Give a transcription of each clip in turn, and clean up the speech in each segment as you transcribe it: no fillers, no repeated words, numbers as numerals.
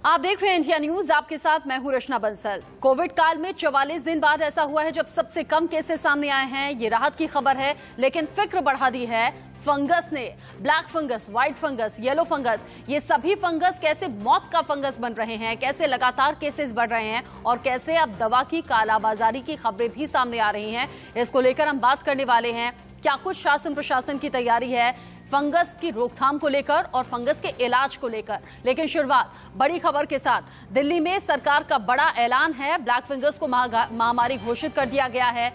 आप देख रहे हैं इंडिया न्यूज, आपके साथ मैं हूं रचना बंसल। कोविड काल में 44 दिन बाद ऐसा हुआ है जब सबसे कम केसेस सामने आए हैं। ये राहत की खबर है, लेकिन फिक्र बढ़ा दी है फंगस ने। Black fungus, white fungus, yellow fungus, ये सभी फंगस कैसे मौत का फंगस बन रहे हैं, कैसे लगातार केसेस बढ़ रहे हैं और कैसे अब दवा की कालाबाजारी की खबरें भी सामने आ रही हैं। इसको लेकर हम बात करने वाले हैं। क्या कुछ शासन प्रशासन की तैयारी है फंगस की रोकथाम को लेकर और फंगस के इलाज को लेकर। लेकिन शुरुआत बड़ी खबर के साथ। दिल्ली में सरकार का बड़ा ऐलान है। ब्लैक फंगस को महामारी घोषित कर दिया गया है।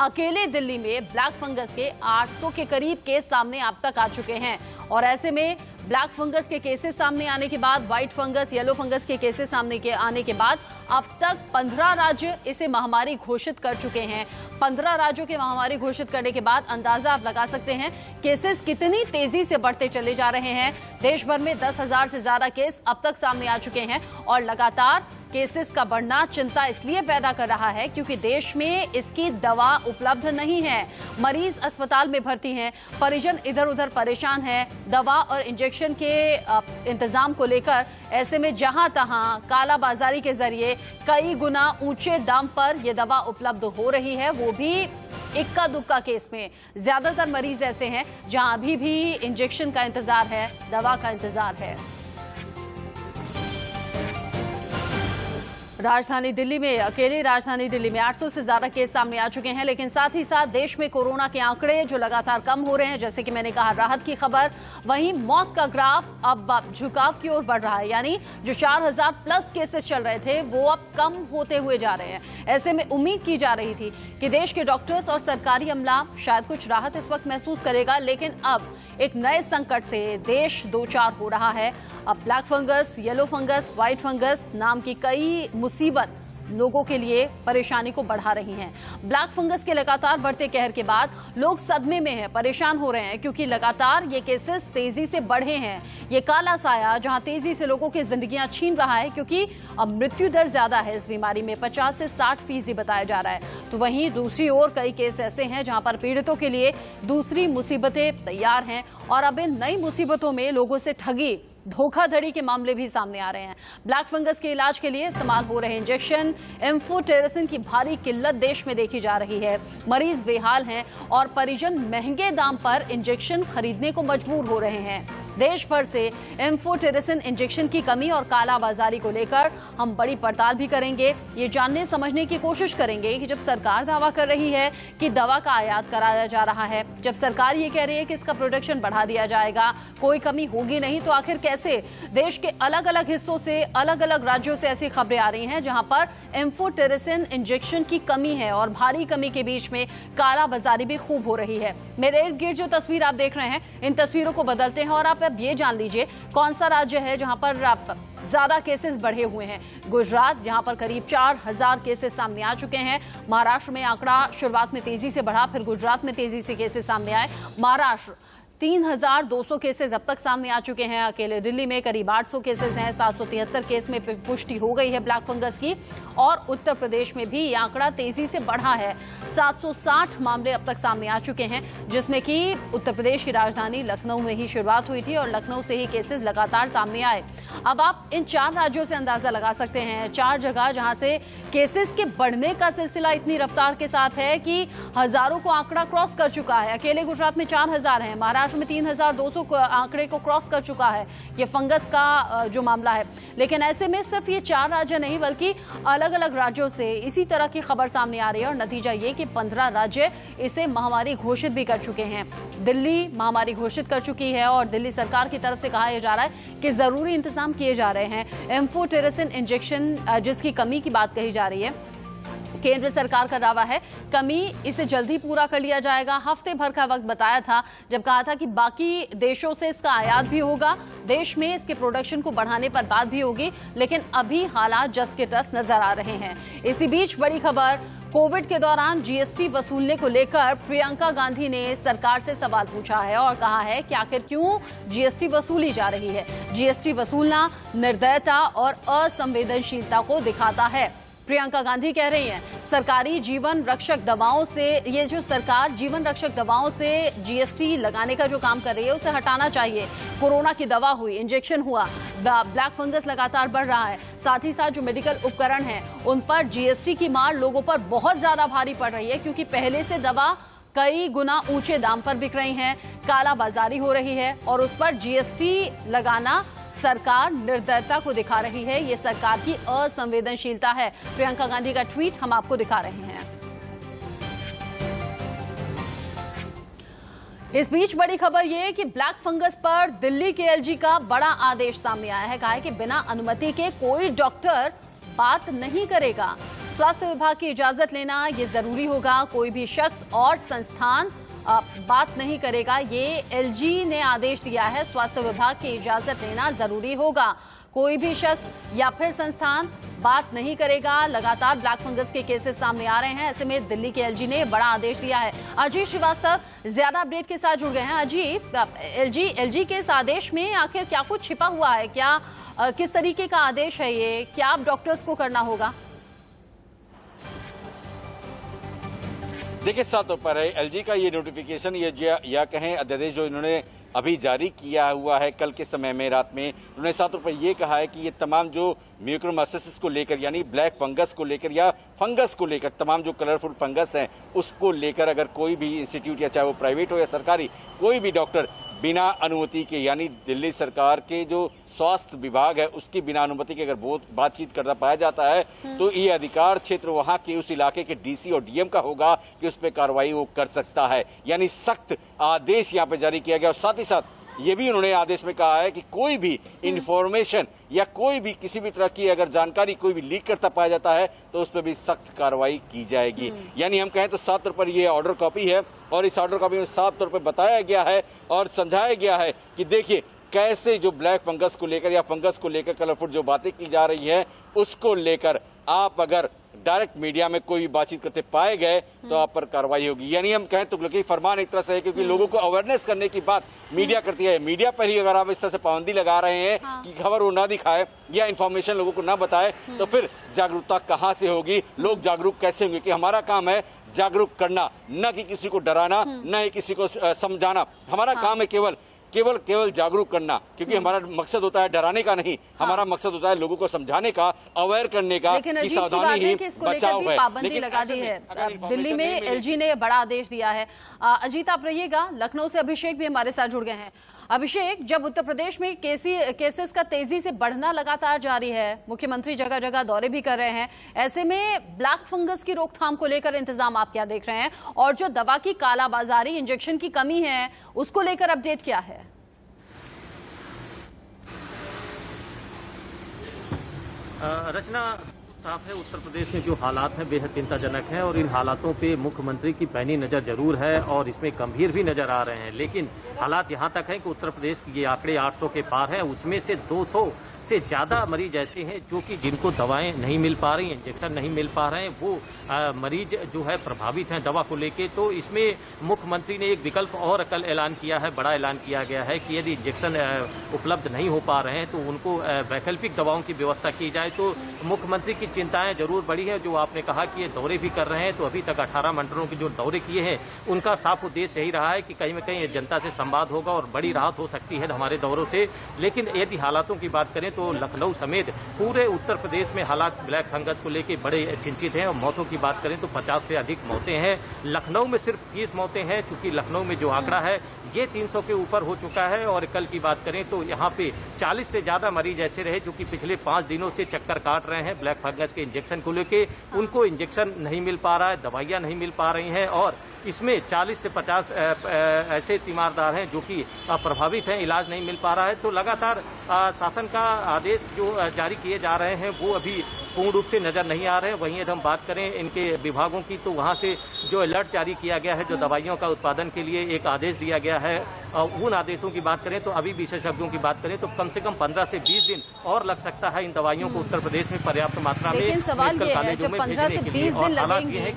अकेले दिल्ली में ब्लैक फंगस के 800 के करीब केस सामने अब तक आ चुके हैं और ऐसे में ब्लैक फंगस के केसेस सामने आने के बाद, व्हाइट फंगस, येलो फंगस के केसेस सामने आने के बाद अब तक 15 राज्य इसे महामारी घोषित कर चुके हैं। 15 राज्यों के महामारी घोषित करने के बाद अंदाजा आप लगा सकते हैं केसेस कितनी तेजी से बढ़ते चले जा रहे हैं। देश भर में 10,000 से ज्यादा केस अब तक सामने आ चुके हैं और लगातार केसेस का बढ़ना चिंता इसलिए पैदा कर रहा है क्योंकि देश में इसकी दवा उपलब्ध नहीं है। मरीज अस्पताल में भर्ती हैं, परिजन इधर उधर परेशान हैं दवा और इंजेक्शन के इंतजाम को लेकर। ऐसे में जहां तहां कालाबाजारी के जरिए कई गुना ऊंचे दाम पर यह दवा उपलब्ध हो रही है, वो भी इक्का दुक्का केस में। ज्यादातर मरीज ऐसे हैं जहां अभी भी इंजेक्शन का इंतजार है, दवा का इंतजार है। अकेले राजधानी दिल्ली में 800 से ज्यादा केस सामने आ चुके हैं, लेकिन साथ ही साथ देश में कोरोना के आंकड़े जो लगातार कम हो रहे हैं। जैसे कि मैंने कहा, राहत की खबर, वहीं मौत का ग्राफ अब झुकाव की ओर बढ़ रहा है। यानी जो 4000 प्लस केसेस चल रहे थे वो अब कम होते हुए जा रहे हैं। ऐसे में उम्मीद की जा रही थी कि देश के डॉक्टर्स और सरकारी अमला शायद कुछ राहत इस वक्त महसूस करेगा, लेकिन अब एक नए संकट से देश दो चार हो रहा है। अब black fungus, yellow fungus, white fungus नाम की कई मुसीबत लोगों के लिए परेशानी को बढ़ा रही हैं। ब्लैक फंगस के लगातार बढ़ते कहर के बाद लोग सदमे में हैं, परेशान हो रहे हैं क्योंकि लगातार ये केसेस तेजी से बढ़े हैं। ये काला साया जहां तेजी से लोगों की जिंदगियां छीन रहा है क्योंकि अब मृत्यु दर ज्यादा है इस बीमारी में, 50 से 60% बताया जा रहा है। तो वहीं दूसरी ओर कई केस ऐसे हैं जहां पर पीड़ितों के लिए दूसरी मुसीबतें तैयार हैं और अब इन नई मुसीबतों में लोगों से ठगी, धोखाधड़ी के मामले भी सामने आ रहे हैं। ब्लैक फंगस के इलाज के लिए इस्तेमाल हो रहे इंजेक्शन एम्फोटेरेसिन की भारी किल्लत देश में देखी जा रही है। मरीज बेहाल हैं और परिजन महंगे दाम पर इंजेक्शन खरीदने को मजबूर हो रहे हैं। देश भर से एम्फोटेरेसिन इंजेक्शन की कमी और कालाबाजारी को लेकर हम बड़ी पड़ताल भी करेंगे। ये जानने समझने की कोशिश करेंगे कि जब सरकार दावा कर रही है कि दवा का आयात कराया जा रहा है, जब सरकार ये कह रही है कि इसका प्रोडक्शन बढ़ा दिया जाएगा, कोई कमी होगी नहीं, तो आखिर कैसे देश के अलग अलग हिस्सों से, अलग अलग राज्यों से ऐसी खबरें आ रही हैं जहां पर एम्फोटेरेसिन इंजेक्शन की कमी है और भारी कमी के बीच में कालाबाजारी भी खूब हो रही है। मेरे इर्द गिर्द जो तस्वीर आप देख रहे हैं, इन तस्वीरों को बदलते हैं और आप अब ये जान लीजिए कौन सा राज्य है जहां पर ज्यादा केसेस बढ़े हुए हैं। गुजरात, जहां पर करीब 4000 केसेस सामने आ चुके हैं। महाराष्ट्र में आंकड़ा शुरुआत में तेजी से बढ़ा, फिर गुजरात में तेजी से केसेस सामने आए। महाराष्ट्र 3200 केसेस अब तक सामने आ चुके हैं। अकेले दिल्ली में करीब 800 केसेस हैं। 773 केस में पुष्टि हो गई है ब्लैक फंगस की और उत्तर प्रदेश में भी ये आंकड़ा तेजी से बढ़ा है। 760 मामले अब तक सामने आ चुके हैं, जिसमें कि उत्तर प्रदेश की राजधानी लखनऊ में ही शुरुआत हुई थी और लखनऊ से ही केसेस लगातार सामने आए। अब आप इन 4 राज्यों से अंदाजा लगा सकते हैं, 4 जगह जहां से केसेस के बढ़ने का सिलसिला इतनी रफ्तार के साथ है कि हजारों को आंकड़ा क्रॉस कर चुका है। अकेले गुजरात में 4000 है, महाराष्ट्र में 3200 आंकड़े को क्रॉस कर चुका है ये फंगस का जो मामला है। लेकिन ऐसे में सिर्फ ये 4 राज्य नहीं बल्कि अलग अलग राज्यों से इसी तरह की खबर सामने आ रही है और नतीजा ये कि 15 राज्य इसे महामारी घोषित भी कर चुके हैं। दिल्ली महामारी घोषित कर चुकी है और दिल्ली सरकार की तरफ से कहा जा रहा है कि जरूरी इंतजाम किए जा रहे हैं। एम्फोटेरेसिन इंजेक्शन जिसकी कमी की बात कही जा रही है, केंद्र सरकार का दावा है कमी इसे जल्दी पूरा कर लिया जाएगा। हफ्ते भर का वक्त बताया था जब कहा था कि बाकी देशों से इसका आयात भी होगा, देश में इसके प्रोडक्शन को बढ़ाने पर बात भी होगी, लेकिन अभी हालात जस के तस नजर आ रहे हैं। इसी बीच बड़ी खबर, कोविड के दौरान जीएसटी वसूलने को लेकर प्रियंका गांधी ने सरकार से सवाल पूछा है और कहा है कि आखिर क्यों जीएसटी वसूली जा रही है। जीएसटी वसूलना निर्दयता और असंवेदनशीलता को दिखाता है। प्रियंका गांधी कह रही हैं सरकारी जीवन रक्षक दवाओं से, ये जो सरकार जीवन रक्षक दवाओं से जीएसटी लगाने का जो काम कर रही है उसे हटाना चाहिए। कोरोना की दवा हुई, इंजेक्शन हुआ, ब्लैक फंगस लगातार बढ़ रहा है। साथ ही साथ जो मेडिकल उपकरण हैं उन पर जीएसटी की मार लोगों पर बहुत ज्यादा भारी पड़ रही है, क्योंकि पहले से दवा कई गुना ऊंचे दाम पर बिक रही है, काला बाजारी हो रही है और उस पर जीएसटी लगाना सरकार निर्दयता को दिखा रही है। ये सरकार की असंवेदनशीलता है। प्रियंका गांधी का ट्वीट हम आपको दिखा रहे हैं। इस बीच बड़ी खबर यह है कि ब्लैक फंगस पर दिल्ली के एलजी का बड़ा आदेश सामने आया है। कहा है कि बिना अनुमति के कोई डॉक्टर बात नहीं करेगा। स्वास्थ्य विभाग की इजाजत लेना ये जरूरी होगा। कोई भी शख्स और संस्थान बात नहीं करेगा। ये एलजी ने आदेश दिया है। स्वास्थ्य विभाग की इजाजत लेना जरूरी होगा। कोई भी शख्स या फिर संस्थान बात नहीं करेगा। लगातार ब्लैक फंगस के केसेस सामने आ रहे हैं। ऐसे में दिल्ली के एलजी ने बड़ा आदेश दिया है। अजीत श्रीवास्तव ज्यादा अपडेट के साथ जुड़ गए हैं। अजीत, एलजी के इस आदेश में आखिर क्या कुछ छिपा हुआ है? क्या किस तरीके का आदेश है ये? क्या अब डॉक्टर्स को करना होगा? देखिए, साफ तौर पर है एलजी का ये नोटिफिकेशन, ये या कहें अध्यादेश जो इन्होंने अभी जारी किया हुआ है कल के समय में रात में, उन्होंने साफ तौर पर ये कहा है कि ये तमाम जो म्यूकोरमाइकोसिस को लेकर यानी ब्लैक फंगस को लेकर या फंगस को लेकर, तमाम जो कलरफुल फंगस हैं उसको लेकर अगर कोई भी इंस्टीट्यूट या चाहे वो प्राइवेट हो या सरकारी, कोई भी डॉक्टर बिना अनुमति के यानी दिल्ली सरकार के जो स्वास्थ्य विभाग है उसकी बिना अनुमति के अगर बातचीत करता पाया जाता है तो ये अधिकार क्षेत्र वहां के उस इलाके के डीसी और डीएम का होगा कि उस पर कार्रवाई वो कर सकता है। यानी सख्त आदेश यहाँ पे जारी किया गया। और साथ ही साथ ये भी उन्होंने आदेश में कहा है कि कोई भी इंफॉर्मेशन या कोई भी किसी भी तरह की अगर जानकारी कोई भी लीक करता पाया जाता है तो उस पर भी सख्त कार्रवाई की जाएगी। यानी हम कहें तो साफ तौर पर ये ऑर्डर कॉपी है और इस ऑर्डर कॉपी में साफ तौर पर बताया गया है और समझाया गया है कि देखिए कैसे जो ब्लैक फंगस को लेकर या फंगस को लेकर कलरफुल जो बातें की जा रही है उसको लेकर आप अगर डायरेक्ट मीडिया में कोई भी बातचीत करते पाए गए तो आप पर कार्रवाई होगी। यानी हम कहें तुगलकी फरमान एक तरह से है, क्योंकि लोगों को अवेयरनेस करने की बात मीडिया करती है। मीडिया पर ही अगर आप इस तरह से पाबंदी लगा रहे हैं कि खबर वो ना दिखाए या इन्फॉर्मेशन लोगों को ना बताए तो फिर जागरूकता कहाँ से होगी? लोग जागरूक कैसे होंगे? कि हमारा काम है जागरूक करना, न कि किसी को डराना, न ही किसी को समझाना। हमारा काम है केवल जागरूक करना, क्योंकि हमारा मकसद होता है डराने का नहीं, हमारा मकसद होता है लोगों को समझाने का, अवेयर करने का कि सावधानी ही बचाव है। पाबंदी लगा दी है दिल्ली में, एलजी ने बड़ा आदेश दिया है। अजीत आप रहिएगा, लखनऊ से अभिषेक भी हमारे साथ जुड़ गए हैं। अभिषेक, जब उत्तर प्रदेश में केसेस का तेजी से बढ़ना लगातार जारी है, मुख्यमंत्री जगह जगह दौरे भी कर रहे हैं, ऐसे में ब्लैक फंगस की रोकथाम को लेकर इंतजाम आप क्या देख रहे हैं? और जो दवा की कालाबाजारी, इंजेक्शन की कमी है, उसको लेकर अपडेट क्या है? रचना, साफ है उत्तर प्रदेश में जो हालात हैं बेहद चिंताजनक हैं और इन हालातों पे मुख्यमंत्री की पैनी नजर जरूर है और इसमें गंभीर भी नजर आ रहे हैं। लेकिन हालात यहां तक है कि उत्तर प्रदेश की ये आंकड़े 800 के पार है, उसमें से 200 से ज्यादा मरीज ऐसे हैं जो कि जिनको दवाएं नहीं मिल पा रही, इंजेक्शन नहीं मिल पा रहे हैं, वो मरीज जो है प्रभावित हैं दवा को लेके। तो इसमें मुख्यमंत्री ने एक विकल्प और कल ऐलान किया है, बड़ा ऐलान किया गया है कि यदि इंजेक्शन उपलब्ध नहीं हो पा रहे हैं तो उनको वैकल्पिक दवाओं की व्यवस्था की जाए। तो मुख्यमंत्री की चिंताएं जरूर बढ़ी है। जो आपने कहा कि ये दौरे भी कर रहे हैं, तो अभी तक 18 मंडलों के जो दौरे किए हैं उनका साफ उद्देश्य यही रहा है कि कहीं न कहीं जनता से संवाद होगा और बड़ी राहत हो सकती है हमारे दौरों से। लेकिन यदि हालातों की बात करें तो लखनऊ समेत पूरे उत्तर प्रदेश में हालात ब्लैक फंगस को लेकर बड़े चिंतित हैं। और मौतों की बात करें तो 50 से अधिक मौतें हैं। लखनऊ में सिर्फ 30 मौतें हैं, चूंकि लखनऊ में जो आंकड़ा है ये 300 के ऊपर हो चुका है। और कल की बात करें तो यहाँ पे 40 से ज्यादा मरीज ऐसे रहे जो कि पिछले 5 दिनों से चक्कर काट रहे हैं ब्लैक फंगस के इंजेक्शन को लेके। उनको इंजेक्शन नहीं मिल पा रहा है, दवाइयां नहीं मिल पा रही हैं और इसमें 40 से 50 ऐसे तीमारदार हैं जो कि प्रभावित हैं, इलाज नहीं मिल पा रहा है। तो लगातार शासन का आदेश जो जारी किए जा रहे हैं वो अभी पूर्ण रूप से नजर नहीं आ रहे हैं। वहीं यदि हम बात करें इनके विभागों की तो वहां से जो अलर्ट जारी किया गया है, जो दवाइयों का उत्पादन के लिए एक आदेश दिया गया है, उन आदेशों की बात करें तो अभी विशेषज्ञों की बात करें तो कम से कम 15 से 20 दिन और लग सकता है इन दवाइयों को उत्तर प्रदेश में पर्याप्त मात्रा में लेकिन सवाल ये है जब 15 से 20 दिन लगेंगे,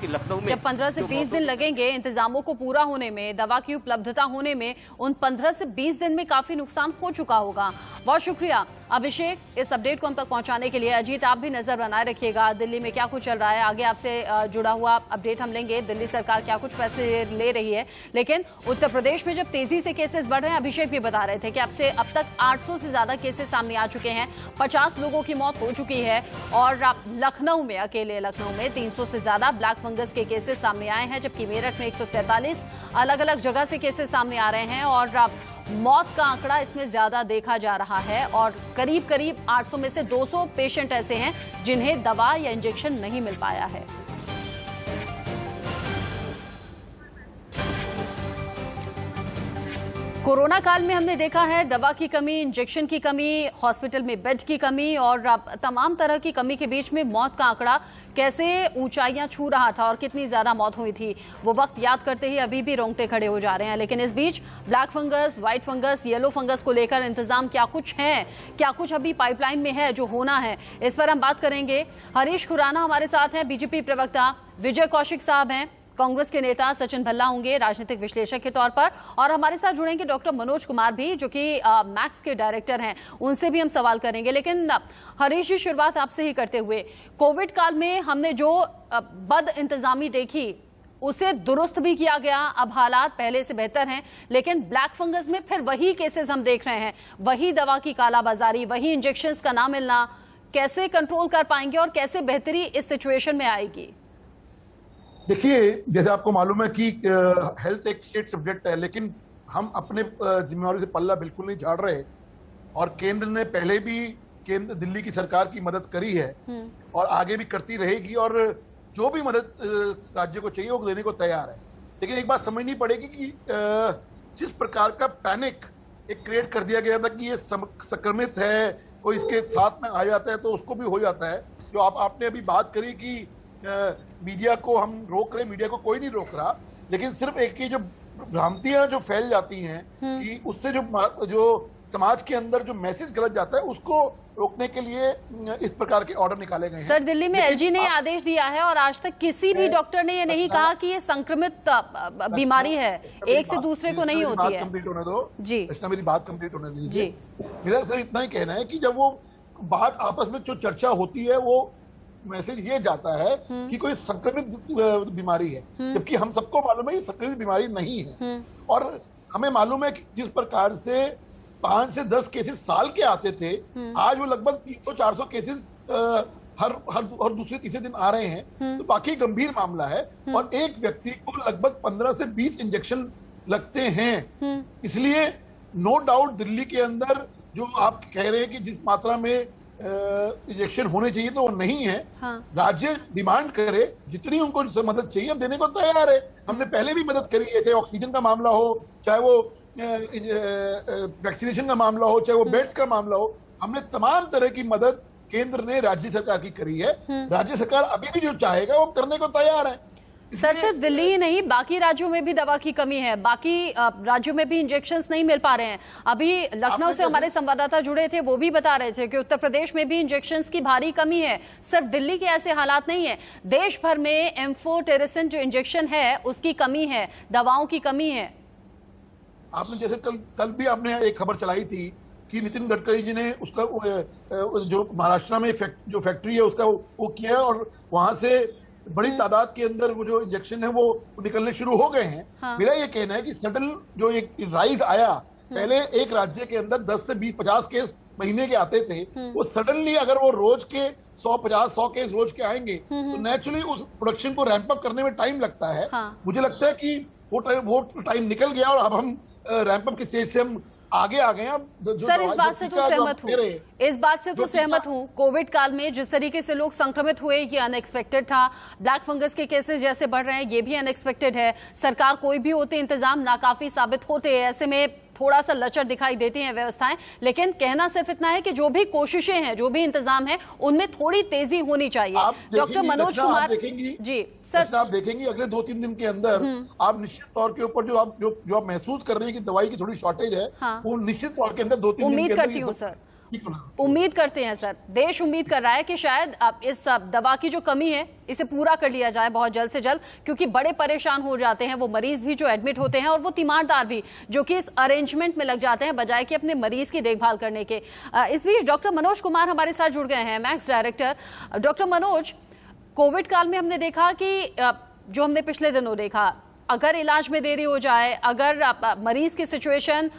जब 15 से 20 दिन लगेंगे इंतजामों को पूरा होने में, दवा की उपलब्धता होने में, उन 15 से 20 दिन में काफी नुकसान हो चुका होगा। बहुत शुक्रिया अभिषेक इस अपडेट को हम तक पहुंचाने के लिए। अजीत आप भी नजर बनाए रखिएगा। दिल्ली में क्या कुछ चल रहा है, आगे आपसे जुड़ा हुआ अपडेट हम लेंगे। दिल्ली सरकार क्या कुछ फैसले ले रही है, लेकिन उत्तर प्रदेश में जब तेजी से केसेस बढ़ रहे हैं, अभिषेक भी बता रहे थे कि अब तक 800 से ज्यादा केसेस सामने आ चुके हैं, 50 लोगों की मौत हो चुकी है। और लखनऊ में, अकेले लखनऊ में 300 से ज्यादा ब्लैक फंगस के केसेस सामने आए हैं, जबकि मेरठ में 147 अलग अलग जगह से केसेस सामने आ रहे हैं। और मौत का आंकड़ा इसमें ज्यादा देखा जा रहा है और करीब करीब 800 में से 200 पेशेंट ऐसे हैं जिन्हें दवा या इंजेक्शन नहीं मिल पाया है। कोरोना काल में हमने देखा है दवा की कमी, इंजेक्शन की कमी, हॉस्पिटल में बेड की कमी और तमाम तरह की कमी के बीच में मौत का आंकड़ा कैसे ऊंचाइयां छू रहा था और कितनी ज्यादा मौत हुई थी, वो वक्त याद करते ही अभी भी रोंगटे खड़े हो जा रहे हैं। लेकिन इस बीच black fungus, white fungus, yellow fungus को लेकर इंतजाम क्या कुछ है, क्या कुछ अभी पाइपलाइन में है जो होना है, इस पर हम बात करेंगे। हरीश खुराना हमारे साथ हैं, बीजेपी प्रवक्ता विजय कौशिक साहब हैं, कांग्रेस के नेता सचिन भल्ला होंगे राजनीतिक विश्लेषक के तौर पर, और हमारे साथ जुड़ेंगे डॉक्टर मनोज कुमार भी, जो कि मैक्स के डायरेक्टर हैं, उनसे भी हम सवाल करेंगे। लेकिन हरीश जी, शुरुआत आपसे ही करते हुए, कोविड काल में हमने जो बद इंतजामी देखी उसे दुरुस्त भी किया गया, अब हालात पहले से बेहतर हैं, लेकिन ब्लैक फंगस में फिर वही केसेस हम देख रहे हैं, वही दवा की कालाबाजारी, वही इंजेक्शंस का ना मिलना। कैसे कंट्रोल कर पाएंगे और कैसे बेहतरी इस सिचुएशन में आएगी? देखिए, जैसे आपको मालूम है कि हेल्थ एक स्टेट सब्जेक्ट है, लेकिन हम अपने जिम्मेवारी से पल्ला बिल्कुल नहीं झाड़ रहे। और केंद्र ने पहले भी दिल्ली की सरकार की मदद करी है और आगे भी करती रहेगी, और जो भी मदद राज्य को चाहिए वो देने को तैयार है। लेकिन एक बात समझनी पड़ेगी कि जिस प्रकार का पैनिक एक क्रिएट कर दिया गया था कि ये संक्रमित है, कोई इसके साथ में आ जाता है तो उसको भी हो जाता है। जो आपने अभी बात करी कि मीडिया को हम रोक रहे, मीडिया को कोई नहीं रोक रहा, लेकिन सिर्फ एक ही जो भ्रांतियां जो फैल जाती हैं कि उससे जो समाज के अंदर जो मैसेज गलत जाता है उसको रोकने के लिए इस प्रकार के ऑर्डर निकाले गए हैं। सर, दिल्ली में एलजी ने आदेश दिया है और आज तक किसी भी डॉक्टर ने ये नहीं कहा कि ये संक्रमित बीमारी है, एक से दूसरे को नहीं होती है। कंप्लीट होने दो जी, मेरी बात कंप्लीट होने दीजिए। मेरा सर इतना ही कहना है कि जब वो बात आपस में जो चर्चा होती है वो मैसेज ये जाता है कि कोई संक्रमित बीमारी है, जबकि हम सबको मालूम है ये संक्रमित बीमारी नहीं है। और हमें मालूम है कि जिस प्रकार से 5 से 10 केसेस साल के आते थे, आज वो लगभग 300-400 केसेस हर दूसरे तीसरे दिन आ रहे हैं, तो बाकी गंभीर मामला है। और एक व्यक्ति को लगभग 15 से 20 इंजेक्शन लगते हैं। इसलिए नो डाउट दिल्ली के अंदर जो आप कह रहे हैं कि जिस मात्रा में इंजेक्शन होने चाहिए तो वो नहीं है। राज्य डिमांड करे, जितनी उनको मदद चाहिए हम देने को तैयार है। हमने पहले भी मदद करी है, चाहे ऑक्सीजन का मामला हो, चाहे वो वैक्सीनेशन का मामला हो, चाहे वो बेड्स का मामला हो। हमने तमाम तरह की मदद केंद्र ने राज्य सरकार की करी है। राज्य सरकार अभी भी जो चाहेगा वो करने को तैयार है। सर, सिर्फ दिल्ली ही नहीं, बाकी राज्यों में भी दवा की कमी है, बाकी राज्यों में भी इंजेक्शंस नहीं मिल पा रहे हैं। अभी लखनऊ से हमारे संवाददाता जुड़े थे, वो भी बता रहे थे कि उत्तर प्रदेश में भी इंजेक्शंस की भारी कमी है। सिर्फ दिल्ली के ऐसे हालात नहीं है, देश भर में एम्फोटेरिसिन जो इंजेक्शन है उसकी कमी है, दवाओं की कमी है। आपने जैसे कल भी आपने एक खबर चलाई थी कि नितिन गडकरी जी ने उसका जो महाराष्ट्र में जो फैक्ट्री है उसका वो किया और वहां से बड़ी तादाद के अंदर वो जो इंजेक्शन है वो निकलने शुरू हो गए हैं। मेरा ये कहना है कि सडन जो एक राइज आया, पहले एक राज्य के अंदर 10 से 20-50 केस महीने के आते थे, वो सडनली अगर वो रोज के 100 केस रोज के आएंगे तो नेचुरली उस प्रोडक्शन को रैंप अप करने में टाइम लगता है। मुझे लगता है कि वो टाइम निकल गया और अब हम रैंप अप की स्टेज से हम आगे आ गए। सर, इस बात से तो सहमत हूँ, कोविड काल में जिस तरीके से लोग संक्रमित हुए ये अनएक्सपेक्टेड था। ब्लैक फंगस के केसेस जैसे बढ़ रहे हैं ये भी अनएक्सपेक्टेड है। सरकार कोई भी होते इंतजाम नाकाफी साबित होते हैं, ऐसे में थोड़ा सा लचर दिखाई देती हैं व्यवस्थाएं। लेकिन कहना सिर्फ इतना है कि जो भी कोशिशें हैं, जो भी इंतजाम है, उनमें थोड़ी तेजी होनी चाहिए। डॉक्टर मनोज कुमार जी, सर, आप देखेंगे अगले 2-3 दिन के अंदर आप निश्चित तौर के ऊपर जो आप महसूस कर रहे हैं कि दवाई की थोड़ी शॉर्टेज है, वो निश्चित तौर के अंदर 2-3 दिन के अंदर उम्मीद करते हैं सर, देश उम्मीद कर रहा है कि शायद अब इस दवा की जो कमी है इसे पूरा कर लिया जाए बहुत जल्द से जल्द, क्योंकि बड़े परेशान हो जाते हैं वो मरीज भी जो एडमिट होते हैं और वो तीमारदार भी जो कि इस अरेंजमेंट में लग जाते हैं बजाय कि अपने मरीज की देखभाल करने के। इस बीच डॉक्टर मनोज कुमार हमारे साथ जुड़ गए हैं, max director. Doctor Manoj, Covid काल में हमने देखा कि जो हमने पिछले दिनों देखा, अगर इलाज में देरी हो जाए, अगर मरीज की सिचुएशन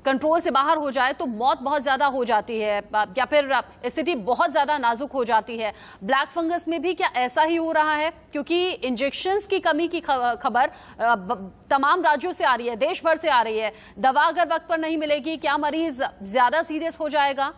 कंट्रोल से बाहर हो जाए तो मौत बहुत ज्यादा हो जाती है या फिर स्थिति बहुत ज्यादा नाजुक हो जाती है। ब्लैक फंगस में भी क्या ऐसा ही हो रहा है? क्योंकि इंजेक्शंस की कमी की खबर तमाम राज्यों से आ रही है, देश भर से आ रही है। दवा अगर वक्त पर नहीं मिलेगी, क्या मरीज ज्यादा सीरियस हो जाएगा?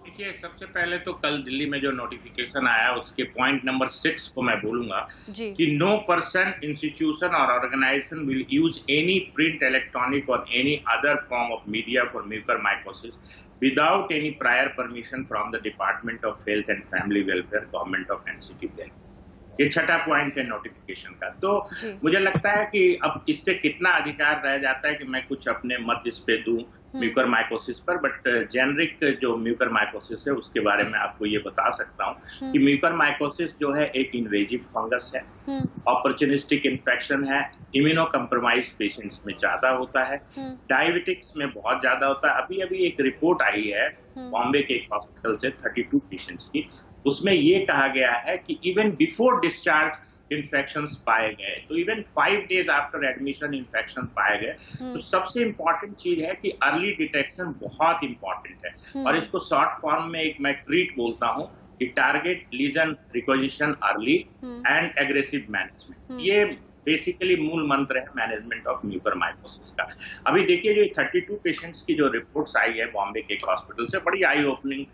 देखिए, सबसे पहले तो कल दिल्ली में जो नोटिफिकेशन आया उसके पॉइंट नंबर 6 को मैं बोलूंगा कि नो पर्सन, इंस्टीट्यूशन और organisation will use any print, electronic और any other form of media for mucormycosis without any prior permission from the department of health and family welfare, government of NCT Delhi. ये छठा point है notification का। तो मुझे लगता है कि अब इससे कितना अधिकार रह जाता है कि मैं कुछ अपने मत इस पे दूं म्यूकरमाइकोसिस पर, बट जेनरिक जो म्यूकरमाइकोसिस है उसके बारे में आपको ये बता सकता हूँ कि म्यूकरमाइकोसिस जो है एक इन्वेजिव फंगस है, ऑपर्चुनिस्टिक इन्फेक्शन है, इम्यूनो कम्प्रोमाइज पेशेंट्स में ज्यादा होता है, डायबिटिक्स में बहुत ज्यादा होता है। अभी अभी एक रिपोर्ट आई है बॉम्बे के एक हॉस्पिटल से 32 पेशेंट्स की, उसमें ये कहा गया है कि इवन बिफोर डिस्चार्ज इन्फेक्शंस पाए गए, तो even 5 days after admission infection पाए गए। तो सबसे इंपॉर्टेंट चीज है कि अर्ली डिटेक्शन बहुत इंपॉर्टेंट है, और इसको शॉर्ट फॉर्म में एक मैं ट्रीट बोलता हूँ कि target lesion recognition early and aggressive management. ये बेसिकली मूल मंत्र है मैनेजमेंट ऑफ म्यूकरमाइकोसिस का। अभी देखिए, जो 32 पेशेंट्स की जो रिपोर्ट्स आई है बॉम्बे के एक हॉस्पिटल से, बड़ी आई ओपनिंग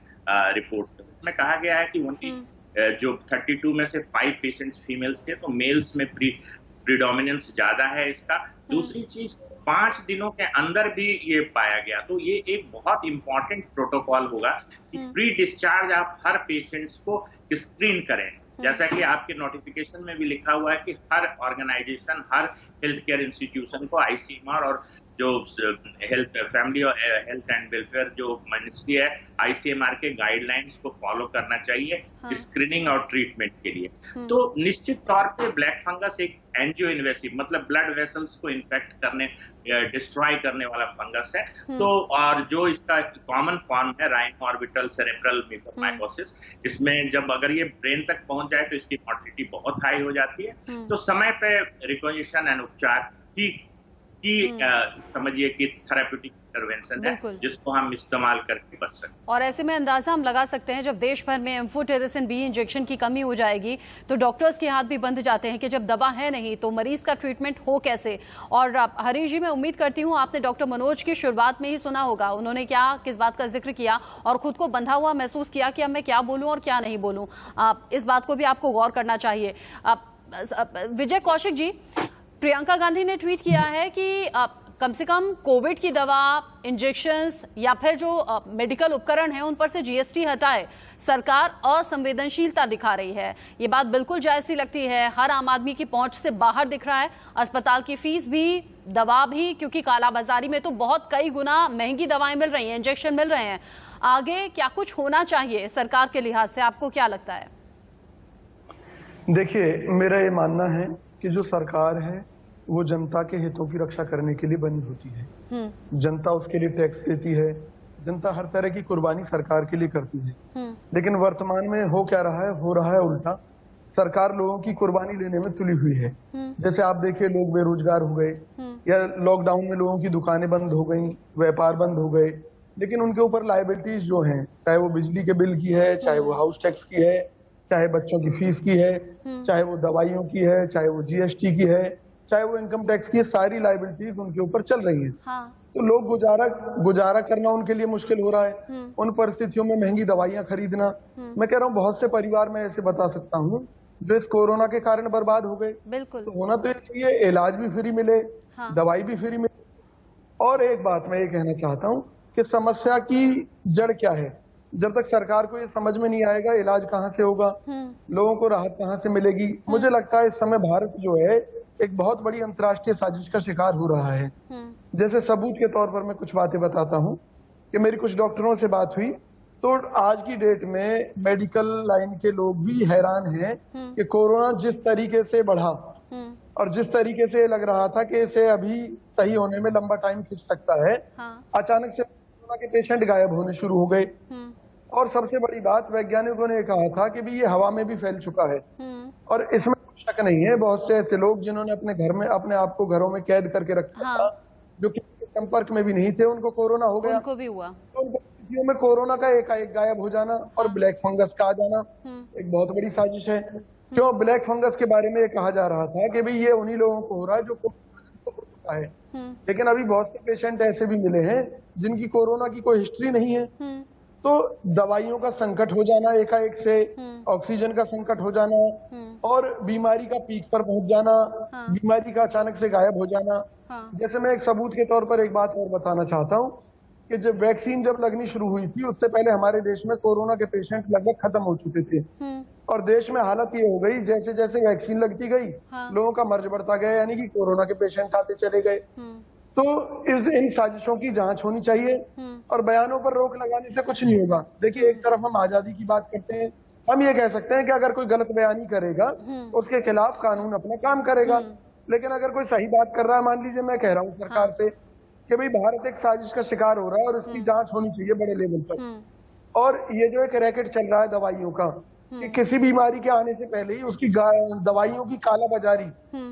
रिपोर्ट में कहा गया है कि उनकी जो 32 में से 5 पेशेंट्स फीमेल्स थे, तो मेल्स में प्रीडोमिनेंस ज्यादा है इसका। दूसरी चीज, 5 दिनों के अंदर भी ये पाया गया, तो ये एक बहुत इंपॉर्टेंट प्रोटोकॉल होगा कि प्री डिस्चार्ज आप हर पेशेंट्स को स्क्रीन करें। जैसा कि आपके नोटिफिकेशन में भी लिखा हुआ है कि हर ऑर्गेनाइजेशन, हर हेल्थ केयर इंस्टीट्यूशन को आईसीएमआर और जो हेल्थ फैमिली और हेल्थ एंड वेलफेयर जो मिनिस्ट्री है, आईसीएमआर के गाइडलाइंस को फॉलो करना चाहिए स्क्रीनिंग और ट्रीटमेंट के लिए। तो निश्चित तौर पे ब्लैक फंगस एक एंजियो इन्वेसिव, मतलब ब्लड वेसल्स को इन्फेक्ट करने, डिस्ट्रॉय करने वाला फंगस है। तो और जो इसका कॉमन फॉर्म है राइनो ऑर्बिटल सेरेब्रल म्यूकरमाइकोसिस, इसमें जब अगर ये ब्रेन तक पहुंच जाए तो इसकी मॉर्टिलिटी बहुत हाई हो जाती है। तो समय पे रिकॉग्निशन एंड उपचार की समझिए कि थेरेप्यूटिक इंटरवेंशन है जिसको हम इस्तेमाल करके बच सकते हैं। और ऐसे में अंदाजा हम लगा सकते हैं, जब देश भर में एम्फोटेरिसिन बी इंजेक्शन की कमी हो जाएगी तो डॉक्टर्स के हाथ भी बंध जाते हैं कि जब दवा है नहीं तो मरीज का ट्रीटमेंट हो कैसे। और हरीश जी, मैं उम्मीद करती हूँ आपने डॉक्टर मनोज की शुरुआत में ही सुना होगा, उन्होंने क्या किस बात का जिक्र किया और खुद को बंधा हुआ महसूस किया कि अब मैं क्या बोलूं और क्या नहीं बोलूं। इस बात को भी आपको गौर करना चाहिए। विजय कौशिक जी, प्रियंका गांधी ने ट्वीट किया है कि कम से कम कोविड की दवा, इंजेक्शंस या फिर जो मेडिकल उपकरण हैं उन पर से जीएसटी हटाए। सरकार असंवेदनशीलता दिखा रही है। ये बात बिल्कुल जायज सी लगती है, हर आम आदमी की पहुंच से बाहर दिख रहा है। अस्पताल की फीस भी, दवा भी, क्योंकि कालाबाजारी में तो बहुत कई गुना महंगी दवाएं मिल रही हैं, इंजेक्शन मिल रहे हैं। आगे क्या कुछ होना चाहिए सरकार के लिहाज से, आपको क्या लगता है? देखिए, मेरा ये मानना है कि जो सरकार है वो जनता के हितों की रक्षा करने के लिए बनी होती है। जनता उसके लिए टैक्स देती है, जनता हर तरह की कुर्बानी सरकार के लिए करती है। लेकिन वर्तमान में हो क्या रहा है? हो रहा है उल्टा। सरकार लोगों की कुर्बानी लेने में तुली हुई है। जैसे आप देखिए, लोग बेरोजगार हो गए या लॉकडाउन में लोगों की दुकानें बंद हो गई, व्यापार बंद हो गए, लेकिन उनके ऊपर लायबिलिटीज जो हैं, चाहे वो बिजली के बिल की है, चाहे वो हाउस टैक्स की है, चाहे बच्चों की फीस की है, चाहे वो दवाइयों की है, चाहे वो जीएसटी की है, चाहे वो इनकम टैक्स की, सारी लायबिलिटीज उनके ऊपर चल रही है। तो लोग गुजारा करना उनके लिए मुश्किल हो रहा है। उन परिस्थितियों में महंगी दवाइयां खरीदना, मैं कह रहा हूँ बहुत से परिवार में ऐसे बता सकता हूँ जो इस कोरोना के कारण बर्बाद हो गए। बिल्कुल। तो होना तो ये चाहिए, इलाज भी फ्री मिले, दवाई भी फ्री मिले। और एक बात मैं ये कहना चाहता हूँ कि समस्या की जड़ क्या है। जब तक सरकार को ये समझ में नहीं आएगा इलाज कहाँ से होगा, लोगों को राहत कहाँ से मिलेगी, मुझे लगता है इस समय भारत जो है एक बहुत बड़ी अंतर्राष्ट्रीय साजिश का शिकार हो रहा है। जैसे सबूत के तौर पर मैं कुछ बातें बताता हूँ कि मेरी कुछ डॉक्टरों से बात हुई तो आज की डेट में मेडिकल लाइन के लोग भी हैरान हैं कि कोरोना जिस तरीके से बढ़ा और जिस तरीके से लग रहा था कि इसे अभी सही होने में लंबा टाइम खिंच सकता है, अचानक से कोरोना के पेशेंट गायब होने शुरू हो गए। और सबसे बड़ी बात, वैज्ञानिकों ने कहा था कि भी ये हवा में भी फैल चुका है और इसमें कोई शक नहीं है। बहुत से ऐसे लोग जिन्होंने अपने घर में अपने आप को घरों में कैद करके रखा था, जो किसी के संपर्क में भी नहीं थे, उनको कोरोना हो गया। उनको भी हुआ। तो उनको स्थितियों में कोरोना का एकाएक गायब हो जाना और ब्लैक फंगस का आ जाना एक बहुत बड़ी साजिश है। क्यों ब्लैक फंगस के बारे में ये कहा जा रहा था कि भाई ये उन्हीं लोगों को हो रहा है जो कोरोना है, लेकिन अभी बहुत से पेशेंट ऐसे भी मिले हैं जिनकी कोरोना की कोई हिस्ट्री नहीं है। तो दवाइयों का संकट हो जाना एकाएक से, ऑक्सीजन का संकट हो जाना और बीमारी का पीक पर पहुंच जाना, बीमारी का अचानक से गायब हो जाना। जैसे मैं एक सबूत के तौर पर एक बात और बताना चाहता हूँ कि जब वैक्सीन लगनी शुरू हुई थी, उससे पहले हमारे देश में कोरोना के पेशेंट लगभग खत्म हो चुके थे और देश में हालत ये हो गई, जैसे जैसे वैक्सीन लगती गई लोगों का मर्ज बढ़ता गया, यानी कि कोरोना के पेशेंट आते चले गए। तो इन साजिशों की जांच होनी चाहिए और बयानों पर रोक लगाने से कुछ नहीं होगा। देखिए, एक तरफ हम आजादी की बात करते हैं, हम ये कह सकते हैं कि अगर कोई गलत बयानी करेगा उसके खिलाफ कानून अपना काम करेगा, लेकिन अगर कोई सही बात कर रहा है, मान लीजिए मैं कह रहा हूँ सरकार से कि भाई भारत एक साजिश का शिकार हो रहा है और इसकी जांच होनी चाहिए बड़े लेवल पर। और ये जो एक रैकेट चल रहा है दवाइयों का, कि किसी बीमारी के आने से पहले ही उसकी दवाइयों की कालाबाजारी,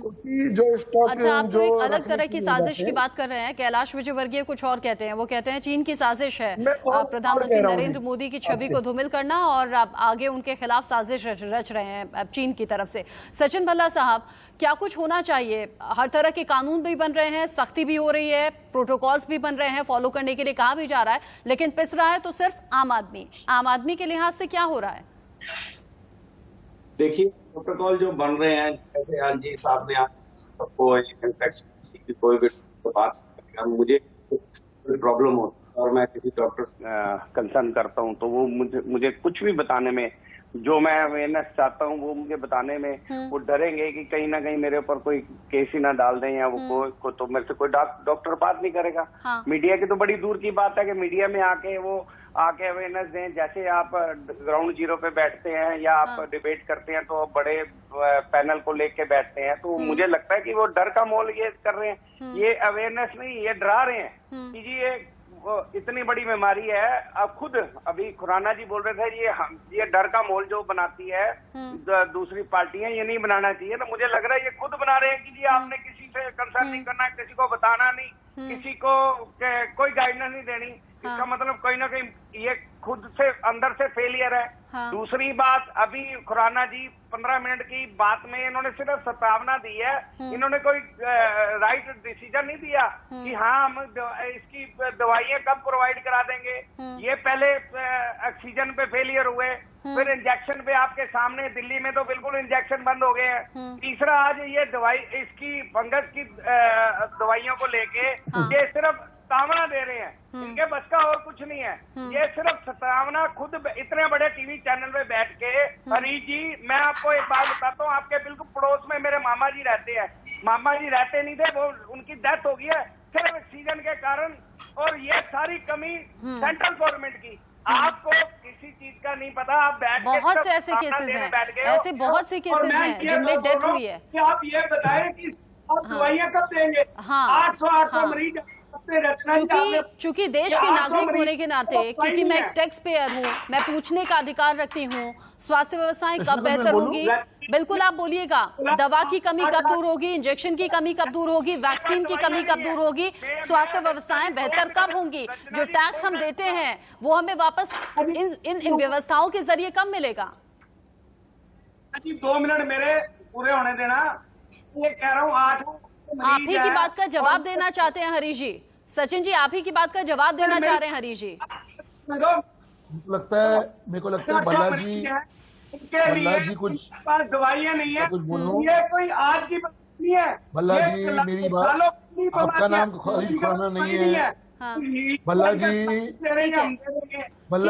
उसकी जो स्टॉक। अच्छा, आप तो एक अलग तरह की साजिश की बात कर रहे हैं। कैलाश विजयवर्गीय कुछ और कहते हैं। वो कहते हैं चीन की साजिश है प्रधानमंत्री नरेंद्र मोदी की छवि को धूमिल करना और आगे उनके खिलाफ साजिश रच रहे हैं चीन की तरफ से। सचिन भल्ला साहब, क्या कुछ होना चाहिए? हर तरह के कानून भी बन रहे हैं, सख्ती भी हो रही है, प्रोटोकॉल्स भी बन रहे हैं, फॉलो करने के लिए कहा भी जा रहा है, लेकिन पिस रहा है तो सिर्फ आम आदमी के लिहाज से क्या हो रहा है? देखिए, प्रोटोकॉल जो बन रहे हैं, जैसे एलजी साहब ने आज सबको इन्फेक्शन की कोई भी बात करेगा, मुझे प्रॉब्लम होती है और मैं किसी डॉक्टर कंसर्न करता हूं तो वो मुझे कुछ भी बताने में, जो मैं अवेयरनेस चाहता हूँ वो मुझे बताने में वो डरेंगे कि कहीं ना कहीं मेरे ऊपर कोई केस ही ना डाल दें या वो को तो मेरे से कोई डॉक्टर बात नहीं करेगा। मीडिया की तो बड़ी दूर की बात है कि मीडिया में आके अवेयरनेस दें। जैसे आप ग्राउंड जीरो पे बैठते हैं या आप डिबेट करते हैं तो बड़े पैनल को लेके बैठते हैं, तो मुझे लगता है कि वो डर का मोल ये कर रहे हैं। ये अवेयरनेस नहीं, ये डरा रहे हैं कि जी ये इतनी बड़ी बीमारी है। अब खुद अभी खुराना जी बोल रहे थे ये डर का माहौल जो बनाती है दूसरी पार्टियां, ये नहीं बनाना चाहिए। तो मुझे लग रहा है ये खुद बना रहे हैं कि जी आपने किसी से कंसर्न नहीं करना, किसी को बताना नहीं, किसी को कोई गाइडेंस नहीं देनी। इसका मतलब कहीं ना कहीं ये खुद से अंदर से फेलियर है। दूसरी बात, अभी खुराना जी 15 मिनट की बात में इन्होंने सिर्फ सत्तावना दी है, इन्होंने कोई राइट डिसीजन नहीं दिया कि हाँ हम इसकी दवाइयां कब प्रोवाइड करा देंगे। ये पहले ऑक्सीजन पे फेलियर हुए, फिर इंजेक्शन पे आपके सामने दिल्ली में तो बिल्कुल इंजेक्शन बंद हो गए हैं। तीसरा आज ये दवाई इसकी फंगस की दवाइयों को लेके ये सिर्फ सत्तावना दे रहे हैं, इनके बस का और कुछ नहीं है। ये सिर्फ सत्तावना खुद इतने बड़े टीवी चैनल पे बैठ के। हरीश जी, मैं आपको एक बात बताता हूँ, आपके बिल्कुल पड़ोस में मेरे मामा जी रहते हैं। मामा जी रहते नहीं थे, वो उनकी डेथ हो गई है सिर्फ ऑक्सीजन के कारण। और ये सारी कमी सेंट्रल गवर्नमेंट की, आपको किसी चीज का नहीं पता। आप बैठ के बहुत से ऐसे केसेस हैं, ऐसे बहुत से केसेस हैं जिनमें डेथ हुई है। आप ये बताएं कि आप दवाइयां कब देंगे? 800 मरीज। चूंकि देश के नागरिक होने के नाते, क्योंकि मैं एक टैक्स पेयर हूँ, मैं पूछने का अधिकार रखती हूँ, स्वास्थ्य व्यवस्थाएं कब बेहतर होगी? बिल्कुल आप बोलिएगा, दवा की कमी कब दूर होगी, इंजेक्शन की कमी कब दूर होगी, वैक्सीन की कमी कब दूर होगी, स्वास्थ्य व्यवस्थाएं बेहतर कब होंगी? जो टैक्स हम देते हैं वो हमें वापस इन व्यवस्थाओं के जरिए कब मिलेगा? 2 मिनट मेरे पूरे होने देना। ये कह रहा हूँ, 8 आप ही की बात का जवाब देना चाहते हैं हरीश जी। सचिन जी, आप ही की बात का जवाब देना चाह रहे हैं हरीश जी। मेरे को लगता है भल्ला जी कुछ पास दवाइयां नहीं है, कुछ बोलो। ये कोई आज की बात नहीं है। भल्ला जी, मेरी बात, आपका नाम हरीश खुराना नहीं है, भल्ला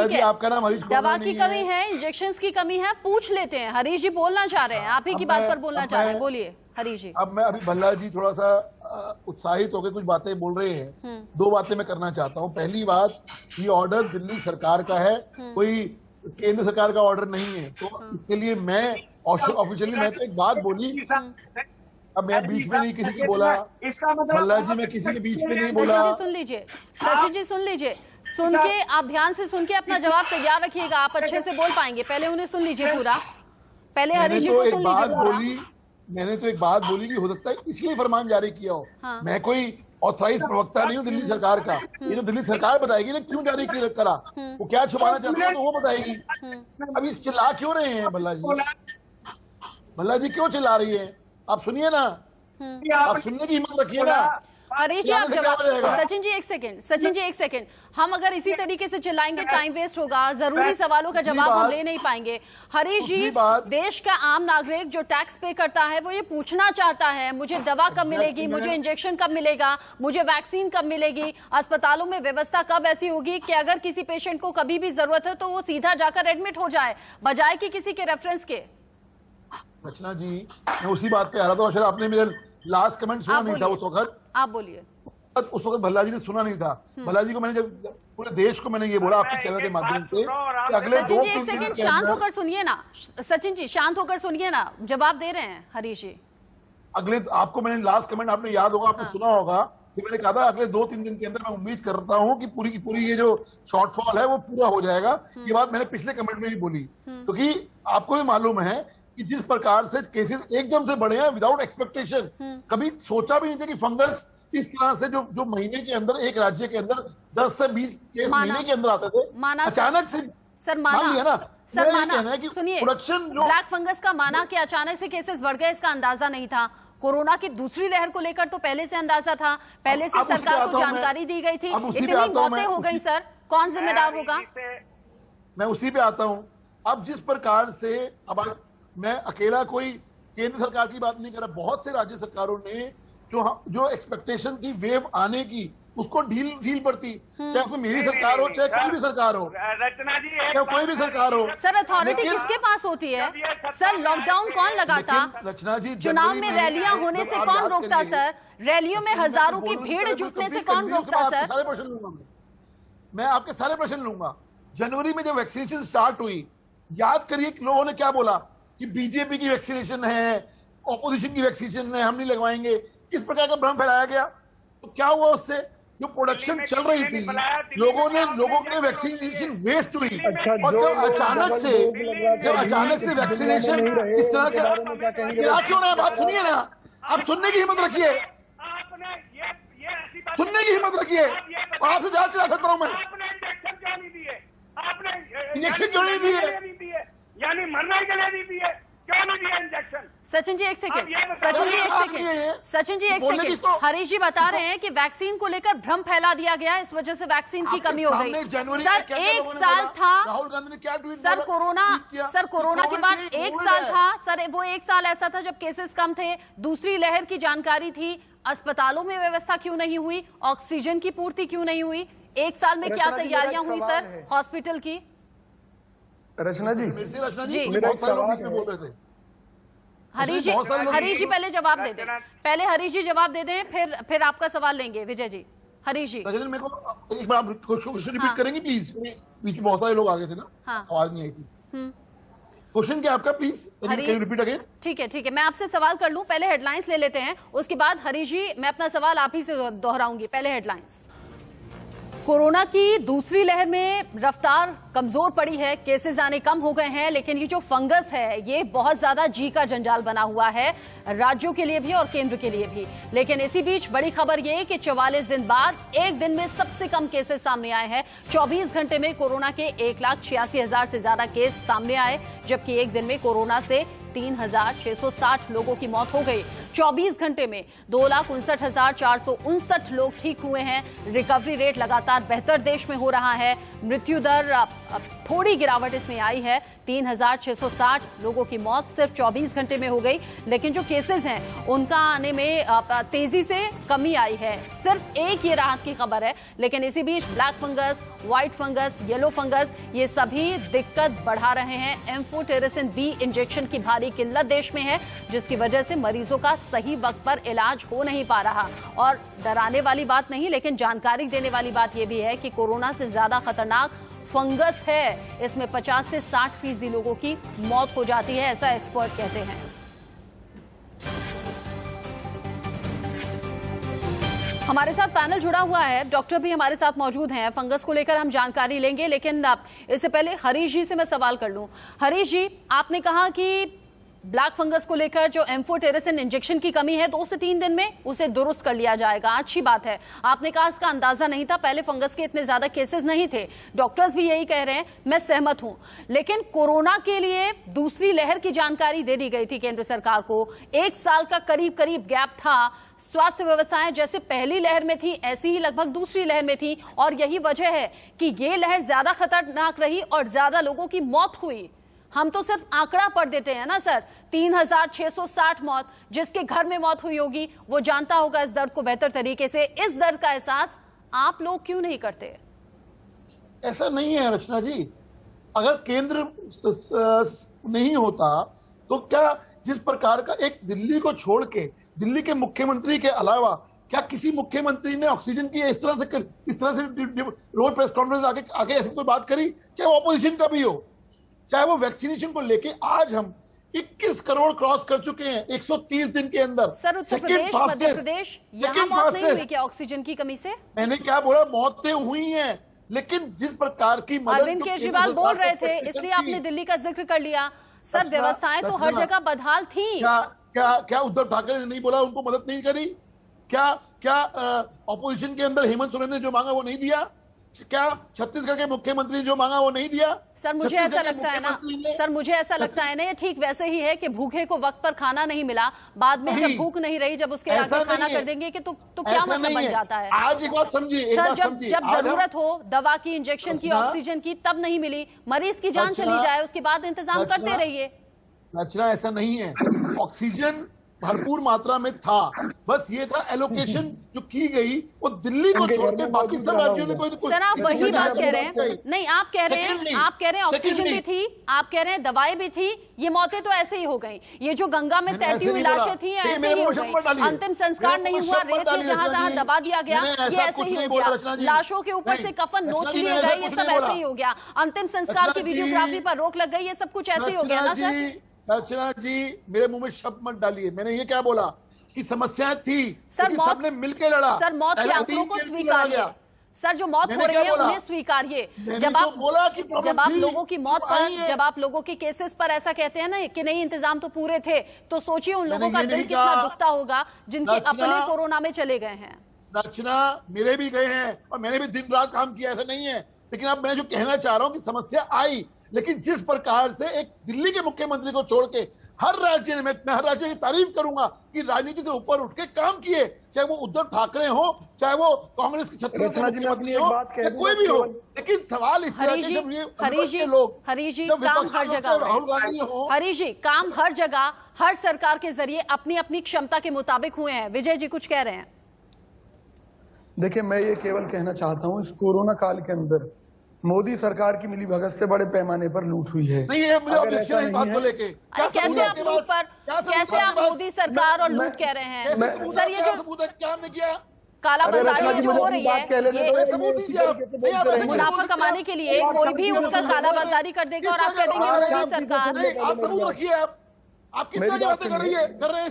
जी आपका नाम हरीश दवा की कमी है, इंजेक्शंस की कमी है, पूछ लेते हैं। हरीश जी बोलना चाह रहे हैं, आप ही की बात पर बोलना चाह रहे हैं, बोलिए हरीश जी। अब मैं अभी भल्ला जी थोड़ा सा उत्साहित होकर कुछ बातें बोल रहे हैं, दो बातें मैं करना चाहता हूँ। पहली बात, ये ऑर्डर दिल्ली सरकार का है, कोई केंद्र सरकार का ऑर्डर नहीं है, तो इसके लिए मैं ऑफिशियली मैं तो एक बात बोली, अब मैं बीच में नहीं किसी की बोला, भल्ला जी मैं किसी के बीच में नहीं बोला। सुन लीजिए सचिन जी, सुन लीजिए, सुन के आप ध्यान से सुन के अपना जवाब तैयार रखिएगा, आप अच्छे से बोल पाएंगे। पहले उन्हें सुन लीजिए पूरा, पहले हरीश जी को सुन लीजिए पूरा। मैंने तो एक बात बोली कि हो सकता है इसलिए फरमान जारी किया हो। मैं कोई ऑथराइज प्रवक्ता नहीं हूँ दिल्ली सरकार का, ये तो दिल्ली सरकार बताएगी ना क्यों जारी करा, वो क्या छुपाना चाहते हो तो वो बताएगी। अभी चिल्ला क्यों रहे हैं भल्ला जी? भल्ला जी क्यों चिल्ला रही है? आप सुनिए ना, आप सुनने की हिम्मत रखिए ना। हरीश जी आप जवाब, सचिन जी एक सेकंड, हम अगर इसी तरीके से चिल्लाएंगे टाइम वेस्ट होगा, जरूरी सवालों का जवाब हम ले नहीं पाएंगे। हरीश जी, देश का आम नागरिक जो टैक्स पे करता है वो ये पूछना चाहता है, मुझे दवा कब मिलेगी, मुझे इंजेक्शन कब मिलेगा, मुझे वैक्सीन कब मिलेगी, अस्पतालों में व्यवस्था कब ऐसी होगी कि अगर किसी पेशेंट को कभी भी जरूरत है तो वो सीधा जाकर एडमिट हो जाए, बजाय कि किसी के रेफरेंस के। रचना जी, मैं उसी बात पे आ रहा था, शायद आपने मेरा लास्ट कमेंट सुना नहीं था उस वक्त। आप बोलिए। उस वक्त भल्ला जी ने सुना नहीं था। भल्ला जी को मैंने जब पूरे देश को मैंने ये बोला आपके चैनल के माध्यम से कि अगले 2-3 दिन शांत होकर सुनिए ना सचिन जी, शांत होकर सुनिए ना, जवाब दे रहे हैं हरीश जी। अगले आपको मैंने लास्ट कमेंट आपने याद होगा, आपने सुना होगा कि मैंने कहा था अगले 2-3 दिन के अंदर मैं उम्मीद करता हूँ कि पूरी की पूरी ये जो शॉर्टफॉल है वो पूरा हो जाएगा। ये बात मैंने पिछले कमेंट में भी बोली, क्योंकि आपको भी मालूम है कि जिस प्रकार से केसेस एकदम से बढ़े हैं विदाउट एक्सपेक्टेशन, कभी सोचा भी नहीं था कि फंगस इस तरह से जो महीने के अंदर एक राज्य के अंदर 10 से 20 केस महीने के अंदर आते थे, अचानक से सर माना लिया ना। सर माना, सुनिए, प्रोडक्शन जो ब्लैक फंगस का माना कि अचानक से केसेस बढ़ गए, इसका अंदाजा नहीं था। कोरोना की दूसरी लहर को लेकर तो पहले से अंदाजा था, पहले से सरकार को जानकारी दी गई थी, इतनी मौतें हो गई, सर कौन जिम्मेदार होगा? मैं उसी पे आता हूँ। अब जिस प्रकार से, अब मैं अकेला कोई केंद्र सरकार की बात नहीं कर रहा, बहुत से राज्य सरकारों ने जो एक्सपेक्टेशन थी वेव आने की, उसको ढील पड़ती, चाहे उसमें मेरी सरकार हो चाहे कोई भी सरकार हो, चाहे कोई भी सरकार हो। सर अथॉरिटी किसके पास होती है? सर लॉकडाउन कौन लगाता? रचना जी, चुनाव में रैलियां होने से कौन रोकता सर? रैलियों में हजारों की भीड़ जुटने से कौन रोकता सर? सारे प्रश्न लूंगा मैं आपके सारे प्रश्न लूंगा। जनवरी में जब वैक्सीनेशन स्टार्ट हुई, याद करिए लोगों ने क्या बोला कि बीजेपी की वैक्सीनेशन है, ऑपोजिशन की वैक्सीनेशन है, हम नहीं लगवाएंगे। किस प्रकार का भ्रम फैलाया गया? तो क्या हुआ उससे? जो प्रोडक्शन चल रही थी, लोगों के वैक्सीनेशन वेस्ट हुई, और जब अचानक से वैक्सीनेशन इस तरह का क्यों रहा? बात सुनिए ना, आप सुनने की हिम्मत रखिए, सुनने की हिम्मत रखिए। आपसे जांच करा सकता हूँ मैं, इंजेक्शन क्यों नहीं दिए? यानी मरने के लिए नहीं दिए, क्यों नहीं दिया इंजेक्शन? सचिन जी एक सेकंड, हरीश जी बता रहे हैं कि वैक्सीन को लेकर भ्रम फैला दिया गया, इस वजह से वैक्सीन की कमी हो गई। सर एक साल था, राहुल गांधी ने क्या ट्वीट, सर कोरोना के बाद एक साल था सर, वो एक साल ऐसा था जब केसेस कम थे, दूसरी लहर की जानकारी थी, अस्पतालों में व्यवस्था क्यों नहीं हुई, ऑक्सीजन की पूर्ति क्यों नहीं हुई, एक साल में क्या तैयारियां हुई सर हॉस्पिटल की? रचना जी, बहुत सारे लोग बोल रहे थे। हरीश जी पहले जवाब दे दें, पहले हरीश जी जवाब दे दें, फिर आपका सवाल लेंगे विजय जी। हरीश जी मेरे को एक बार क्वेश्चन रिपीट करेंगी प्लीज? बीच में बहुत सारे लोग आ गए थे ना, आवाज नहीं आई थी। क्वेश्चन क्या आपका, प्लीज रिपीट अगेन? ठीक है, मैं आपसे सवाल कर लूं, पहले हेडलाइंस ले लेते हैं, उसके बाद हरीश जी मैं अपना सवाल आप ही से दोहराऊंगी। पहले हेडलाइंस। कोरोना की दूसरी लहर में रफ्तार कमजोर पड़ी है, केसेस आने कम हो गए हैं, लेकिन ये जो फंगस है ये बहुत ज्यादा जी का जंजाल बना हुआ है, राज्यों के लिए भी और केंद्र के लिए भी। लेकिन इसी बीच बड़ी खबर ये कि 44 दिन बाद एक दिन में सबसे कम केसेस सामने आए हैं। 24 घंटे में कोरोना के 1,86,000 से ज्यादा केस सामने आए, जबकि एक दिन में कोरोना से 3,660 लोगों की मौत हो गई। 24 घंटे में 2,59,459 लोग ठीक हुए हैं। रिकवरी रेट लगातार बेहतर देश में हो रहा है। मृत्यु दर थोड़ी गिरावट इसमें आई है, 3,660 लोगों की मौत सिर्फ 24 घंटे में हो गई। लेकिन जो केसेस हैं उनका आने में तेजी से कमी आई है। सिर्फ एक ये राहत की खबर है, लेकिन इसी बीच black fungus, white fungus, yellow fungus ये सभी दिक्कत बढ़ा रहे हैं। एम्फोटेरिसिन बी इंजेक्शन की भारी किल्लत देश में है, जिसकी वजह से मरीजों का सही वक्त पर इलाज हो नहीं पा रहा। और डराने वाली बात नहीं, लेकिन जानकारी देने वाली बात यह भी है कि कोरोना से ज्यादा खतरनाक फंगस है। इसमें 50 से 60% लोगों की मौत हो जाती है, ऐसा एक्सपर्ट कहते हैं। हमारे साथ पैनल जुड़ा हुआ है, डॉक्टर भी हमारे साथ मौजूद हैं। फंगस को लेकर हम जानकारी लेंगे, लेकिन इससे पहले हरीश जी से मैं सवाल कर लूं। हरीश जी, आपने कहा कि ब्लैक फंगस को लेकर जो एम्फोटेरिसिन इंजेक्शन की कमी है 2 से 3 दिन में उसे दुरुस्त कर लिया जाएगा, अच्छी बात है। आपने कहा इसका अंदाजा नहीं था, पहले फंगस के इतने ज्यादा केसेस नहीं थे, डॉक्टर्स भी यही कह रहे हैं, मैं सहमत हूं। लेकिन कोरोना के लिए दूसरी लहर की जानकारी दे दी गई थी केंद्र सरकार को। 1 साल का करीब गैप था। स्वास्थ्य व्यवस्थाएं जैसे पहली लहर में थी ऐसी ही लगभग दूसरी लहर में थी, और यही वजह है कि ये लहर ज्यादा खतरनाक रही और ज्यादा लोगों की मौत हुई। हम तो सिर्फ आंकड़ा पढ़ देते हैं ना सर, 3,660 मौत। जिसके घर में मौत हुई होगी वो जानता होगा इस दर्द को बेहतर तरीके से। इस दर्द का एहसास आप लोग क्यों नहीं करते? ऐसा नहीं है रचना जी, अगर केंद्र नहीं होता तो क्या जिस प्रकार का एक दिल्ली को छोड़ के, दिल्ली के मुख्यमंत्री के अलावा क्या किसी मुख्यमंत्री ने ऑक्सीजन की इस तरह से रोज प्रेस कॉन्फ्रेंस आगे ऐसी कोई बात करी, चाहे वो ऑपोजिशन का भी हो, चाहे वो वैक्सीनेशन को लेके? आज हम 21 करोड़ क्रॉस कर चुके हैं 130 दिन के अंदर। सर, उत्तर प्रदेश, मध्य प्रदेश, यहाँ मौत नहीं हुई क्या ऑक्सीजन की कमी से? मैंने क्या बोला, मौतें हुई हैं, लेकिन जिस प्रकार की मदद अरविंद केजरीवाल बोल रहे थे, इसलिए आपने दिल्ली का जिक्र कर लिया। सर, व्यवस्थाएं तो हर जगह बदहाल थी। क्या उद्धव ठाकरे ने नहीं बोला, उनको मदद नहीं करी? क्या ऑपोजिशन के अंदर हेमंत सोरेन ने जो मांगा वो नहीं दिया? क्या छत्तीसगढ़ के मुख्यमंत्री जो मांगा वो नहीं दिया? सर, मुझे ऐसा लगता है ना, ये ठीक वैसे ही है कि भूखे को वक्त पर खाना नहीं मिला, बाद में जब भूख नहीं रही, जब उसके आगे खाना कर देंगे कि तो क्या मतलब बन जाता है? आज एक बात समझिए सर, जब जरूरत हो दवा की, इंजेक्शन की, ऑक्सीजन की, तब नहीं मिली, मरीज की जान चली जाए, उसके बाद इंतजाम करते रहिए। रचना, ऐसा नहीं है। ऑक्सीजन भरपूर मात्रा में था, बस ये था एलोकेशन जो की गई वो दिल्ली को छोड़ के बाकी सब राज्यों ने कोई। सर, आप वही बात कह रहे हैं। नहीं, आप कह रहे हैं ऑक्सीजन भी थी, आप कह रहे हैं दवाई भी थी, ये मौतें तो ऐसे ही हो गई। ये जो गंगा में तैरती हुई लाशें थी ऐसे ही हो गई, अंतिम संस्कार नहीं हुआ, रेत में जहां दबा दिया गया, ये ऐसे ही हो गया। लाशों के ऊपर से कफन नोच लिए गए, ये सब ऐसे ही हो गया। अंतिम संस्कार की वीडियोग्राफी पर रोक लग गई, ये सब कुछ ऐसे ही हो गया ना सर? रचना जी, मेरे मुंह में शब्द मत डालिए। मैंने ये क्या बोला कि समस्याएं थी, सर, सबने मिलकर लड़ा। सर, मौत के आंकड़ों को स्वीकारिए। सर, जो मौत हो रही है उन्हें स्वीकारिए। जब आप लोगों की मौत पर, जब आप लोगों के केसेस पर ऐसा कहते हैं ना कि नहीं इंतजाम तो पूरे थे, तो सोचिए उन लोगों का दिल कितना दुखता होगा जिनके अपने कोरोना में चले गए हैं। रचना, मेरे भी गए हैं और मैंने भी दिन रात काम किया, ऐसा नहीं है। लेकिन अब मैं जो कहना चाह रहा हूं कि समस्या आई, लेकिन जिस प्रकार से एक दिल्ली के मुख्यमंत्री को छोड़ के हर राज्य ने, मैं हर राज्य की तारीफ करूंगा कि राजनीति से ऊपर उठ के काम किए, चाहे वो उद्धव ठाकरे हो, चाहे वो कांग्रेस के छत्तीसगढ़ के मुख्यमंत्री हो, या कोई भी हो। लेकिन सवाल इस हरीश जी, काम हर जगह, राहुल गांधी हो, हरीश जी, काम हर जगह, हर सरकार के जरिए अपनी अपनी क्षमता के मुताबिक हुए हैं। विजय जी कुछ कह रहे हैं। देखिए, मैं ये केवल कहना चाहता हूँ, इस कोरोना काल के अंदर मोदी सरकार की मिलीभगत से बड़े पैमाने पर लूट हुई है। नहीं है, मुझे ऑब्जेक्शन है इस बात को लेके। कैसे आप मोदी सरकार और लूट कह रहे हैं? सर, ये जो सबूत है, क्या हमने किया? कालाबाजारी जो हो रही है, मुनाफा कमाने के लिए कोई भी उनका कालाबाजारी कर देगा और आप कह देंगे मोदी सरकार। आप सबूत रखिए। आप किस तरह की बातें कर रही है? कर रहे हैं,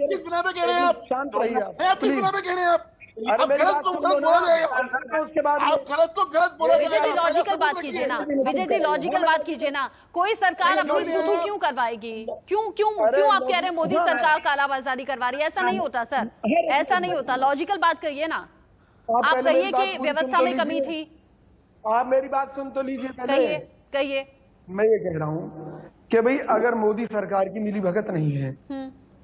किस बिना पे कह रहे हैं आप? शांत रहिए आप किस बिना पे कह रहे हैं आप? गलत को बोला जाएगा, उसके बाद आप गलत को गलत बोला। विजय जी, लॉजिकल बात कीजिए ना, विजय जी, लॉजिकल बात कीजिए ना। कोई सरकार अपनी थूथू क्यों करवाएगी? क्यों आप कह रहे हैं मोदी सरकार कालाबाजारी करवा रही है? ऐसा नहीं होता सर, ऐसा नहीं होता। लॉजिकल बात करिए ना। आप कहिए कि व्यवस्था में कमी थी। आप मेरी बात सुन तो लीजिए। कहिए। मैं ये कह रहा हूँ कि भाई, अगर मोदी सरकार की मिलीभगत नहीं है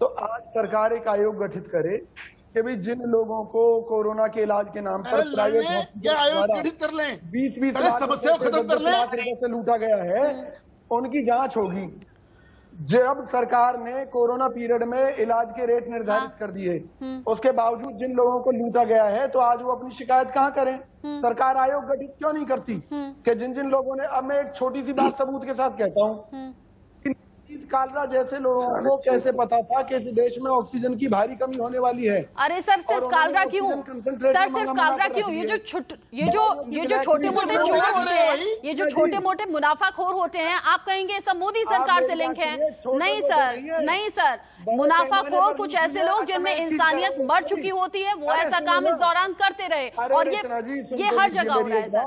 तो आज सरकार एक आयोग गठित करे कि भाई जिन लोगों को कोरोना के इलाज के नाम पर प्राइवेट कर लें, 20-20 लाख समस्या खत्म कर लें, लाख रुपए से लूटा गया है, उनकी जांच होगी। जब सरकार ने कोरोना पीरियड में इलाज के रेट निर्धारित कर दिए, उसके बावजूद जिन लोगों को लूटा गया है, तो आज वो अपनी शिकायत कहाँ करें? सरकार आयोग गठित क्यों नहीं करती कि जिन लोगों ने, अब मैं एक छोटी सी बात सबूत के साथ कहता हूँ, कालरा जैसे लोगों को कैसे पता था कि इस देश में ऑक्सीजन की भारी कमी होने वाली है? अरे सर, सिर्फ कालरा क्यों? सर, सिर्फ कालरा क्यों? ये जो छोटे मोटे चोर होते हैं, ये जो छोटे मोटे मुनाफाखोर होते हैं, आप कहेंगे सब मोदी सरकार से लिंक है? नहीं सर, नहीं सर, मुनाफाखोर कुछ ऐसे लोग जिनमें इंसानियत मर चुकी होती है, वो ऐसा काम इस दौरान करते रहे, और ये हर जगह हो रहा है सर,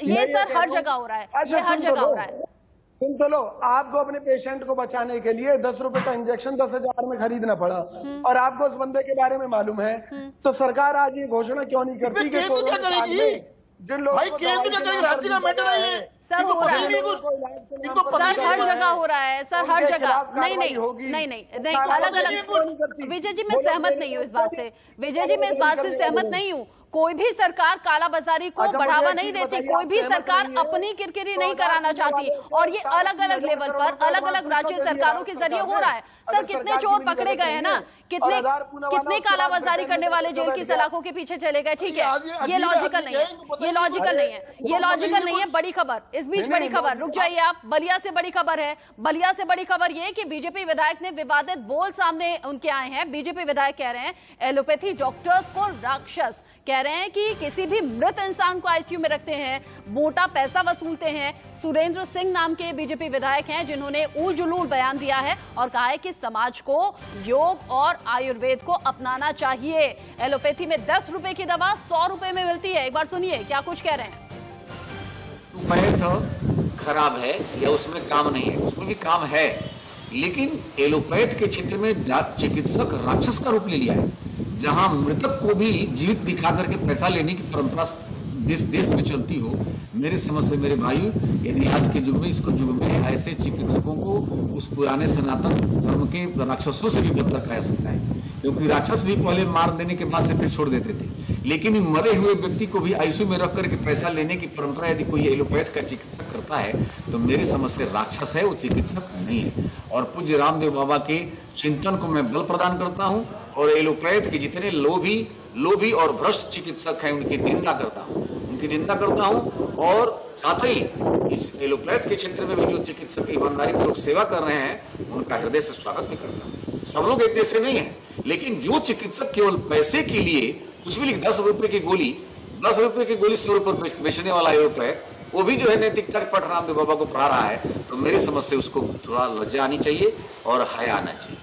ये सर हर जगह हो रहा है, ये हर जगह हो रहा है। सुन चलो, आपको अपने पेशेंट को बचाने के लिए 10 रुपए का इंजेक्शन 10,000 में खरीदना पड़ा, और आपको उस बंदे के बारे में मालूम है, तो सरकार आज ये घोषणा क्यों नहीं करती कि कोरोना काल में जिन लोगों को राज्य का मैटर है ये सर, हो रहा है सर, हर जगह हो रहा है सर, हर जगह। नहीं, अलग अलग। विजय जी, मैं सहमत नहीं हूँ इस बात से, विजय जी मैं इस बात से सहमत नहीं हूँ। कोई भी सरकार कालाबाजारी को बढ़ावा नहीं देती, कोई भी सरकार अपनी किरकिरी नहीं कराना चाहती, और ये अलग अलग लेवल पर अलग अलग राज्य सरकारों के जरिए हो रहा है। सर, कितने चोर पकड़े गए हैं ना, कितने कालाबाजारी करने वाले जेल की सलाखों के पीछे चले गए। ठीक है, ये लॉजिकल नहीं है, ये लॉजिकल नहीं है, ये लॉजिकल नहीं है। बड़ी खबर, इस बीच बड़ी खबर, रुक जाइए आप, बलिया से बड़ी खबर है। बलिया से बड़ी खबर ये कि बीजेपी विधायक ने विवादित बोल सामने उनके आए हैं। बीजेपी विधायक कह रहे हैं एलोपैथी डॉक्टर्स को राक्षस, कह रहे हैं कि किसी भी मृत इंसान को आईसीयू में रखते हैं, मोटा पैसा वसूलते हैं। सुरेंद्र सिंह नाम के बीजेपी विधायक हैं जिन्होंने उल जुलूल बयान दिया है और कहा है कि समाज को योग और आयुर्वेद को अपनाना चाहिए। एलोपैथी में 10 रुपए की दवा 100 रुपए में मिलती है। एक बार सुनिए क्या कुछ कह रहे हैं। एलोपैथ खराब है या उसमें काम नहीं है, उसमें भी काम है, लेकिन एलोपैथ के क्षेत्र में चिकित्सक राक्षस का रूप ले लिया है, जहां मृतक को भी जीवित दिखा करके पैसा लेने की परंपरा जिस देश में चलती हो। मेरी समझ से मेरे भाई, यदि आज के युग में, इसको युग में ऐसे चिकित्सकों को उस पुराने सनातन धर्म के राक्षसों से भी बदतर खाया सकता है, क्योंकि राक्षस भी पहले मार देने के बाद से फिर छोड़ देते थे, लेकिन मरे हुए व्यक्ति को भी आईसीयू में रख करके पैसा लेने की परंपरा यदि कोई एलोपैथ का चिकित्सक करता है तो मेरी समझ से राक्षस है, वो चिकित्सक नहीं है। और पूज्य रामदेव बाबा के चिंतन को मैं बल प्रदान करता हूँ, और एलोपैथ के जितने लोभी और भ्रष्ट चिकित्सक हैं उनकी निंदा करता हूँ, और साथ ही इस एलोपैथ के क्षेत्र में भी जो चिकित्सक ईमानदारी पूर्वक सेवा कर रहे हैं उनका हृदय से स्वागत भी करता हूँ। सब लोग एक जैसे नहीं है, लेकिन जो चिकित्सक केवल पैसे के लिए कुछ भी 10 रुपए की गोली 100 रुपए बेचने वाला एलोपैथ, वो भी जो है नैतिकता के पट रामदेव बाबा को पढ़ा रहा है, तो मेरी समझ से उसको थोड़ा लज्जा आनी चाहिए और हया आना चाहिए।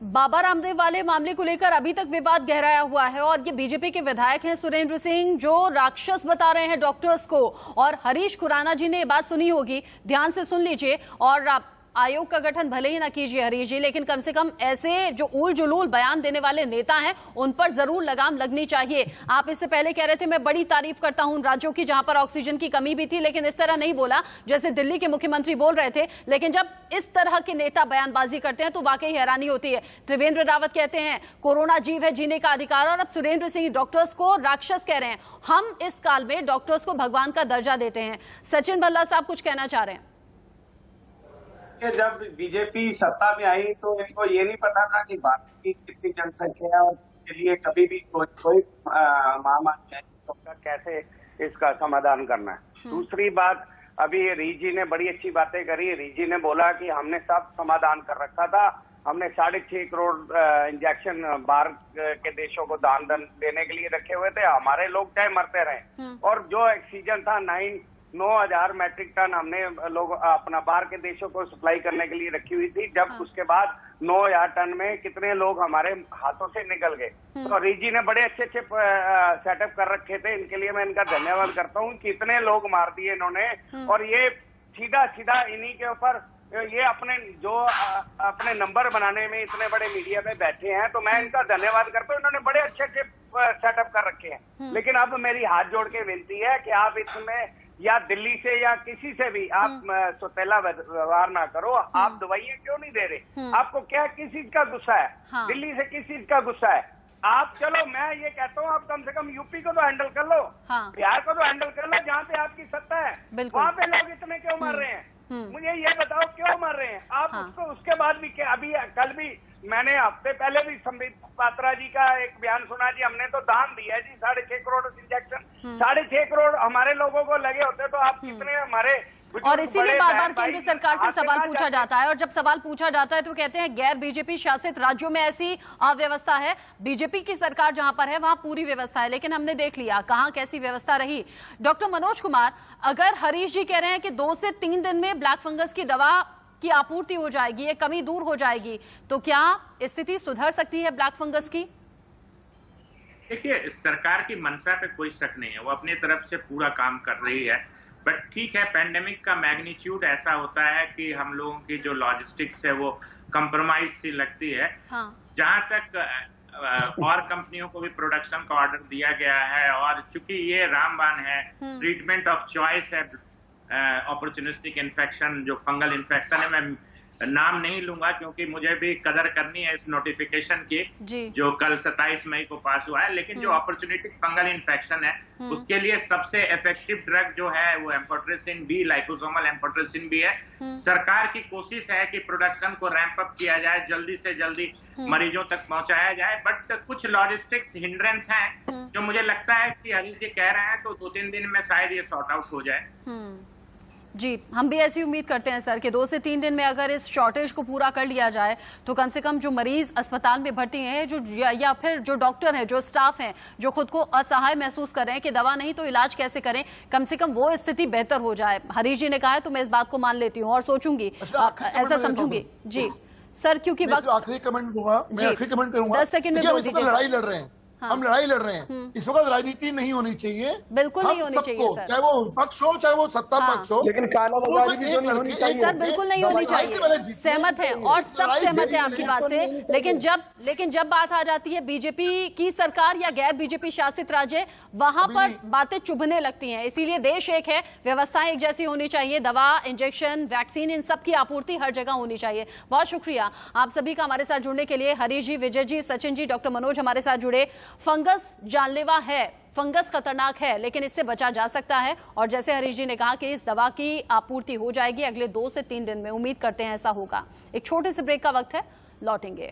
बाबा रामदेव वाले मामले को लेकर अभी तक विवाद गहराया हुआ है, और ये बीजेपी के विधायक हैं सुरेंद्र सिंह जो राक्षस बता रहे हैं डॉक्टर्स को, और हरीश खुराना जी ने ये बात सुनी होगी, ध्यान से सुन लीजिए। और आयोग का गठन भले ही ना कीजिए हरीश जी, लेकिन कम से कम ऐसे जो उल जुलूल बयान देने वाले नेता हैं उन पर जरूर लगाम लगनी चाहिए। आप इससे पहले कह रहे थे मैं बड़ी तारीफ करता हूं राज्यों की जहां पर ऑक्सीजन की कमी भी थी, लेकिन इस तरह नहीं बोला जैसे दिल्ली के मुख्यमंत्री बोल रहे थे। लेकिन जब इस तरह के नेता बयानबाजी करते हैं तो वाकई हैरानी होती है। त्रिवेंद्र रावत कहते हैं कोरोना जीव है जीने का अधिकार, और अब सुरेंद्र सिंह डॉक्टर्स को राक्षस कह रहे हैं। हम इस काल में डॉक्टर्स को भगवान का दर्जा देते हैं। सचिन भल्ला साहब कुछ कहना चाह रहे हैं। जब बीजेपी सत्ता में आई तो इनको ये नहीं पता था कि भारत की कितनी जनसंख्या है और के लिए कभी भी कोई महामारी है तो कैसे इसका समाधान करना है। दूसरी बात, अभी रीजी ने बड़ी अच्छी बातें करी। रीजी ने बोला कि हमने सब समाधान कर रखा था, हमने 6.5 करोड़ इंजेक्शन बाहर के देशों को दान देने के लिए रखे हुए थे, हमारे लोग चाहे मरते रहे। और जो ऑक्सीजन था 9,000 मैट्रिक टन हमने लोग अपना बाहर के देशों को सप्लाई करने के लिए रखी हुई थी। जब उसके बाद 9,000 टन में कितने लोग हमारे हाथों से निकल गए। तो रीजी ने बड़े अच्छे सेटअप कर रखे थे, इनके लिए मैं इनका धन्यवाद करता हूँ। कितने लोग मार दिए इन्होंने, और ये सीधा सीधा इन्हीं के ऊपर ये अपने नंबर बनाने में इतने बड़े मीडिया में बैठे हैं, तो मैं इनका धन्यवाद करता हूँ। इन्होंने बड़े अच्छे सेटअप कर रखे हैं। लेकिन अब मेरी हाथ जोड़ के विनती है कि आप इसमें या दिल्ली से या किसी से भी आप सौतेला व्यवहार ना करो। आप दवाइयां क्यों नहीं दे रहे? आपको क्या किस चीज का गुस्सा है? दिल्ली से किस चीज का गुस्सा है? आप चलो, मैं ये कहता हूँ आप कम से कम यूपी को तो हैंडल कर लो, बिहार को तो हैंडल कर लो, जहाँ पे आपकी सत्ता है वहाँ पे लोग इतने क्यों मर रहे हैं? मुझे ये बताओ क्यों मर रहे हैं आप? उसको उसके बाद भी क्या, अभी कल भी मैंने हफ्ते पहले भी संबित पात्रा जी का एक बयान सुना जी, हमने तो दान दिया जी 6.5 करोड़ इंजेक्शन, 6.5 करोड़ हमारे लोगों को लगे होते तो आप कितने हमारे। और इसीलिए बार बार केंद्र सरकार से सवाल पूछा जाता है, और जब सवाल पूछा जाता है तो कहते हैं गैर बीजेपी शासित राज्यों में ऐसी अव्यवस्था है, बीजेपी की सरकार जहां पर है वहां पूरी व्यवस्था है। लेकिन हमने देख लिया कहां कैसी व्यवस्था रही। डॉक्टर मनोज कुमार, अगर हरीश जी कह रहे हैं कि 2 से 3 दिन में ब्लैक फंगस की दवा की आपूर्ति हो जाएगी, ये कमी दूर हो जाएगी, तो क्या स्थिति सुधर सकती है ब्लैक फंगस की? देखिए, सरकार की मंशा पे कोई शक नहीं है, वो अपनी तरफ से पूरा काम कर रही है। बट ठीक है, पेंडेमिक का मैग्नीट्यूड ऐसा होता है कि हम लोगों की जो लॉजिस्टिक्स है वो कंप्रोमाइज सी लगती है। जहां तक और कंपनियों को भी प्रोडक्शन का ऑर्डर दिया गया है, और चूंकि ये रामबाण है, ट्रीटमेंट ऑफ चॉइस है, अपॉर्चुनिस्टिक इन्फेक्शन जो फंगल इन्फेक्शन है, मैं नाम नहीं लूंगा क्योंकि मुझे भी कदर करनी है इस नोटिफिकेशन की जो कल 27 मई को पास हुआ है। लेकिन जो अपॉर्चुनिस्टिक फंगल इन्फेक्शन है उसके लिए सबसे इफेक्टिव ड्रग जो है वो amphotericin B, liposomal amphotericin B है। सरकार की कोशिश है कि प्रोडक्शन को रैंप अप किया जाए, जल्दी से जल्दी मरीजों तक पहुंचाया जाए। बट कुछ लॉजिस्टिक्स हिंड्रेंस हैं जो मुझे लगता है कि हरीश जी कह रहे हैं तो 2-3 दिन में शायद ये सॉर्ट आउट हो जाए। जी, हम भी ऐसी उम्मीद करते हैं सर कि 2 से 3 दिन में अगर इस शॉर्टेज को पूरा कर लिया जाए तो कम से कम जो मरीज अस्पताल में भर्ती हैं, जो या फिर जो डॉक्टर हैं, जो स्टाफ हैं, जो खुद को असहाय महसूस कर रहे हैं कि दवा नहीं तो इलाज कैसे करें, कम से कम वो स्थिति बेहतर हो जाए। हरीश जी ने कहा है तो मैं इस बात को मान लेती हूँ और सोचूंगी, ऐसा समझूंगी। जी सर, क्योंकि आखिरी कमेंट दूंगा, मैं आखिरी कमेंट करूंगा। 10 सेकंड में बोल दीजिए। लड़ाई लड़ रहे हैं, हम लड़ाई लड़ रहे हैं, इस वक्त राजनीति नहीं होनी चाहिए, बिल्कुल नहीं होनी चाहिए सर, चाहे वो पक्ष हो चाहे वो सत्ता पक्ष हो, लेकिन कालाबाजारी भी नहीं होनी चाहिए सर, बिल्कुल नहीं होनी चाहिए। सहमत है और सब सहमत है आपकी बात से। लेकिन जब बात आ जाती है बीजेपी की सरकार या गैर बीजेपी शासित राज्य, वहां पर बातें चुभने लगती हैं। इसीलिए देश एक है, व्यवस्थाएं एक जैसी होनी चाहिए, दवा, इंजेक्शन, वैक्सीन, इन सब की आपूर्ति हर जगह होनी चाहिए। बहुत शुक्रिया आप सभी का हमारे साथ जुड़ने के लिए। हरीश जी, विजय जी, सचिन जी, डॉक्टर मनोज हमारे साथ जुड़े। फंगस जानलेवा है, फंगस खतरनाक है, लेकिन इससे बचा जा सकता है, और जैसे हरीश जी ने कहा कि इस दवा की आपूर्ति हो जाएगी अगले 2 से 3 दिन में। उम्मीद करते हैं ऐसा होगा। एक छोटे से ब्रेक का वक्त है, लौटेंगे।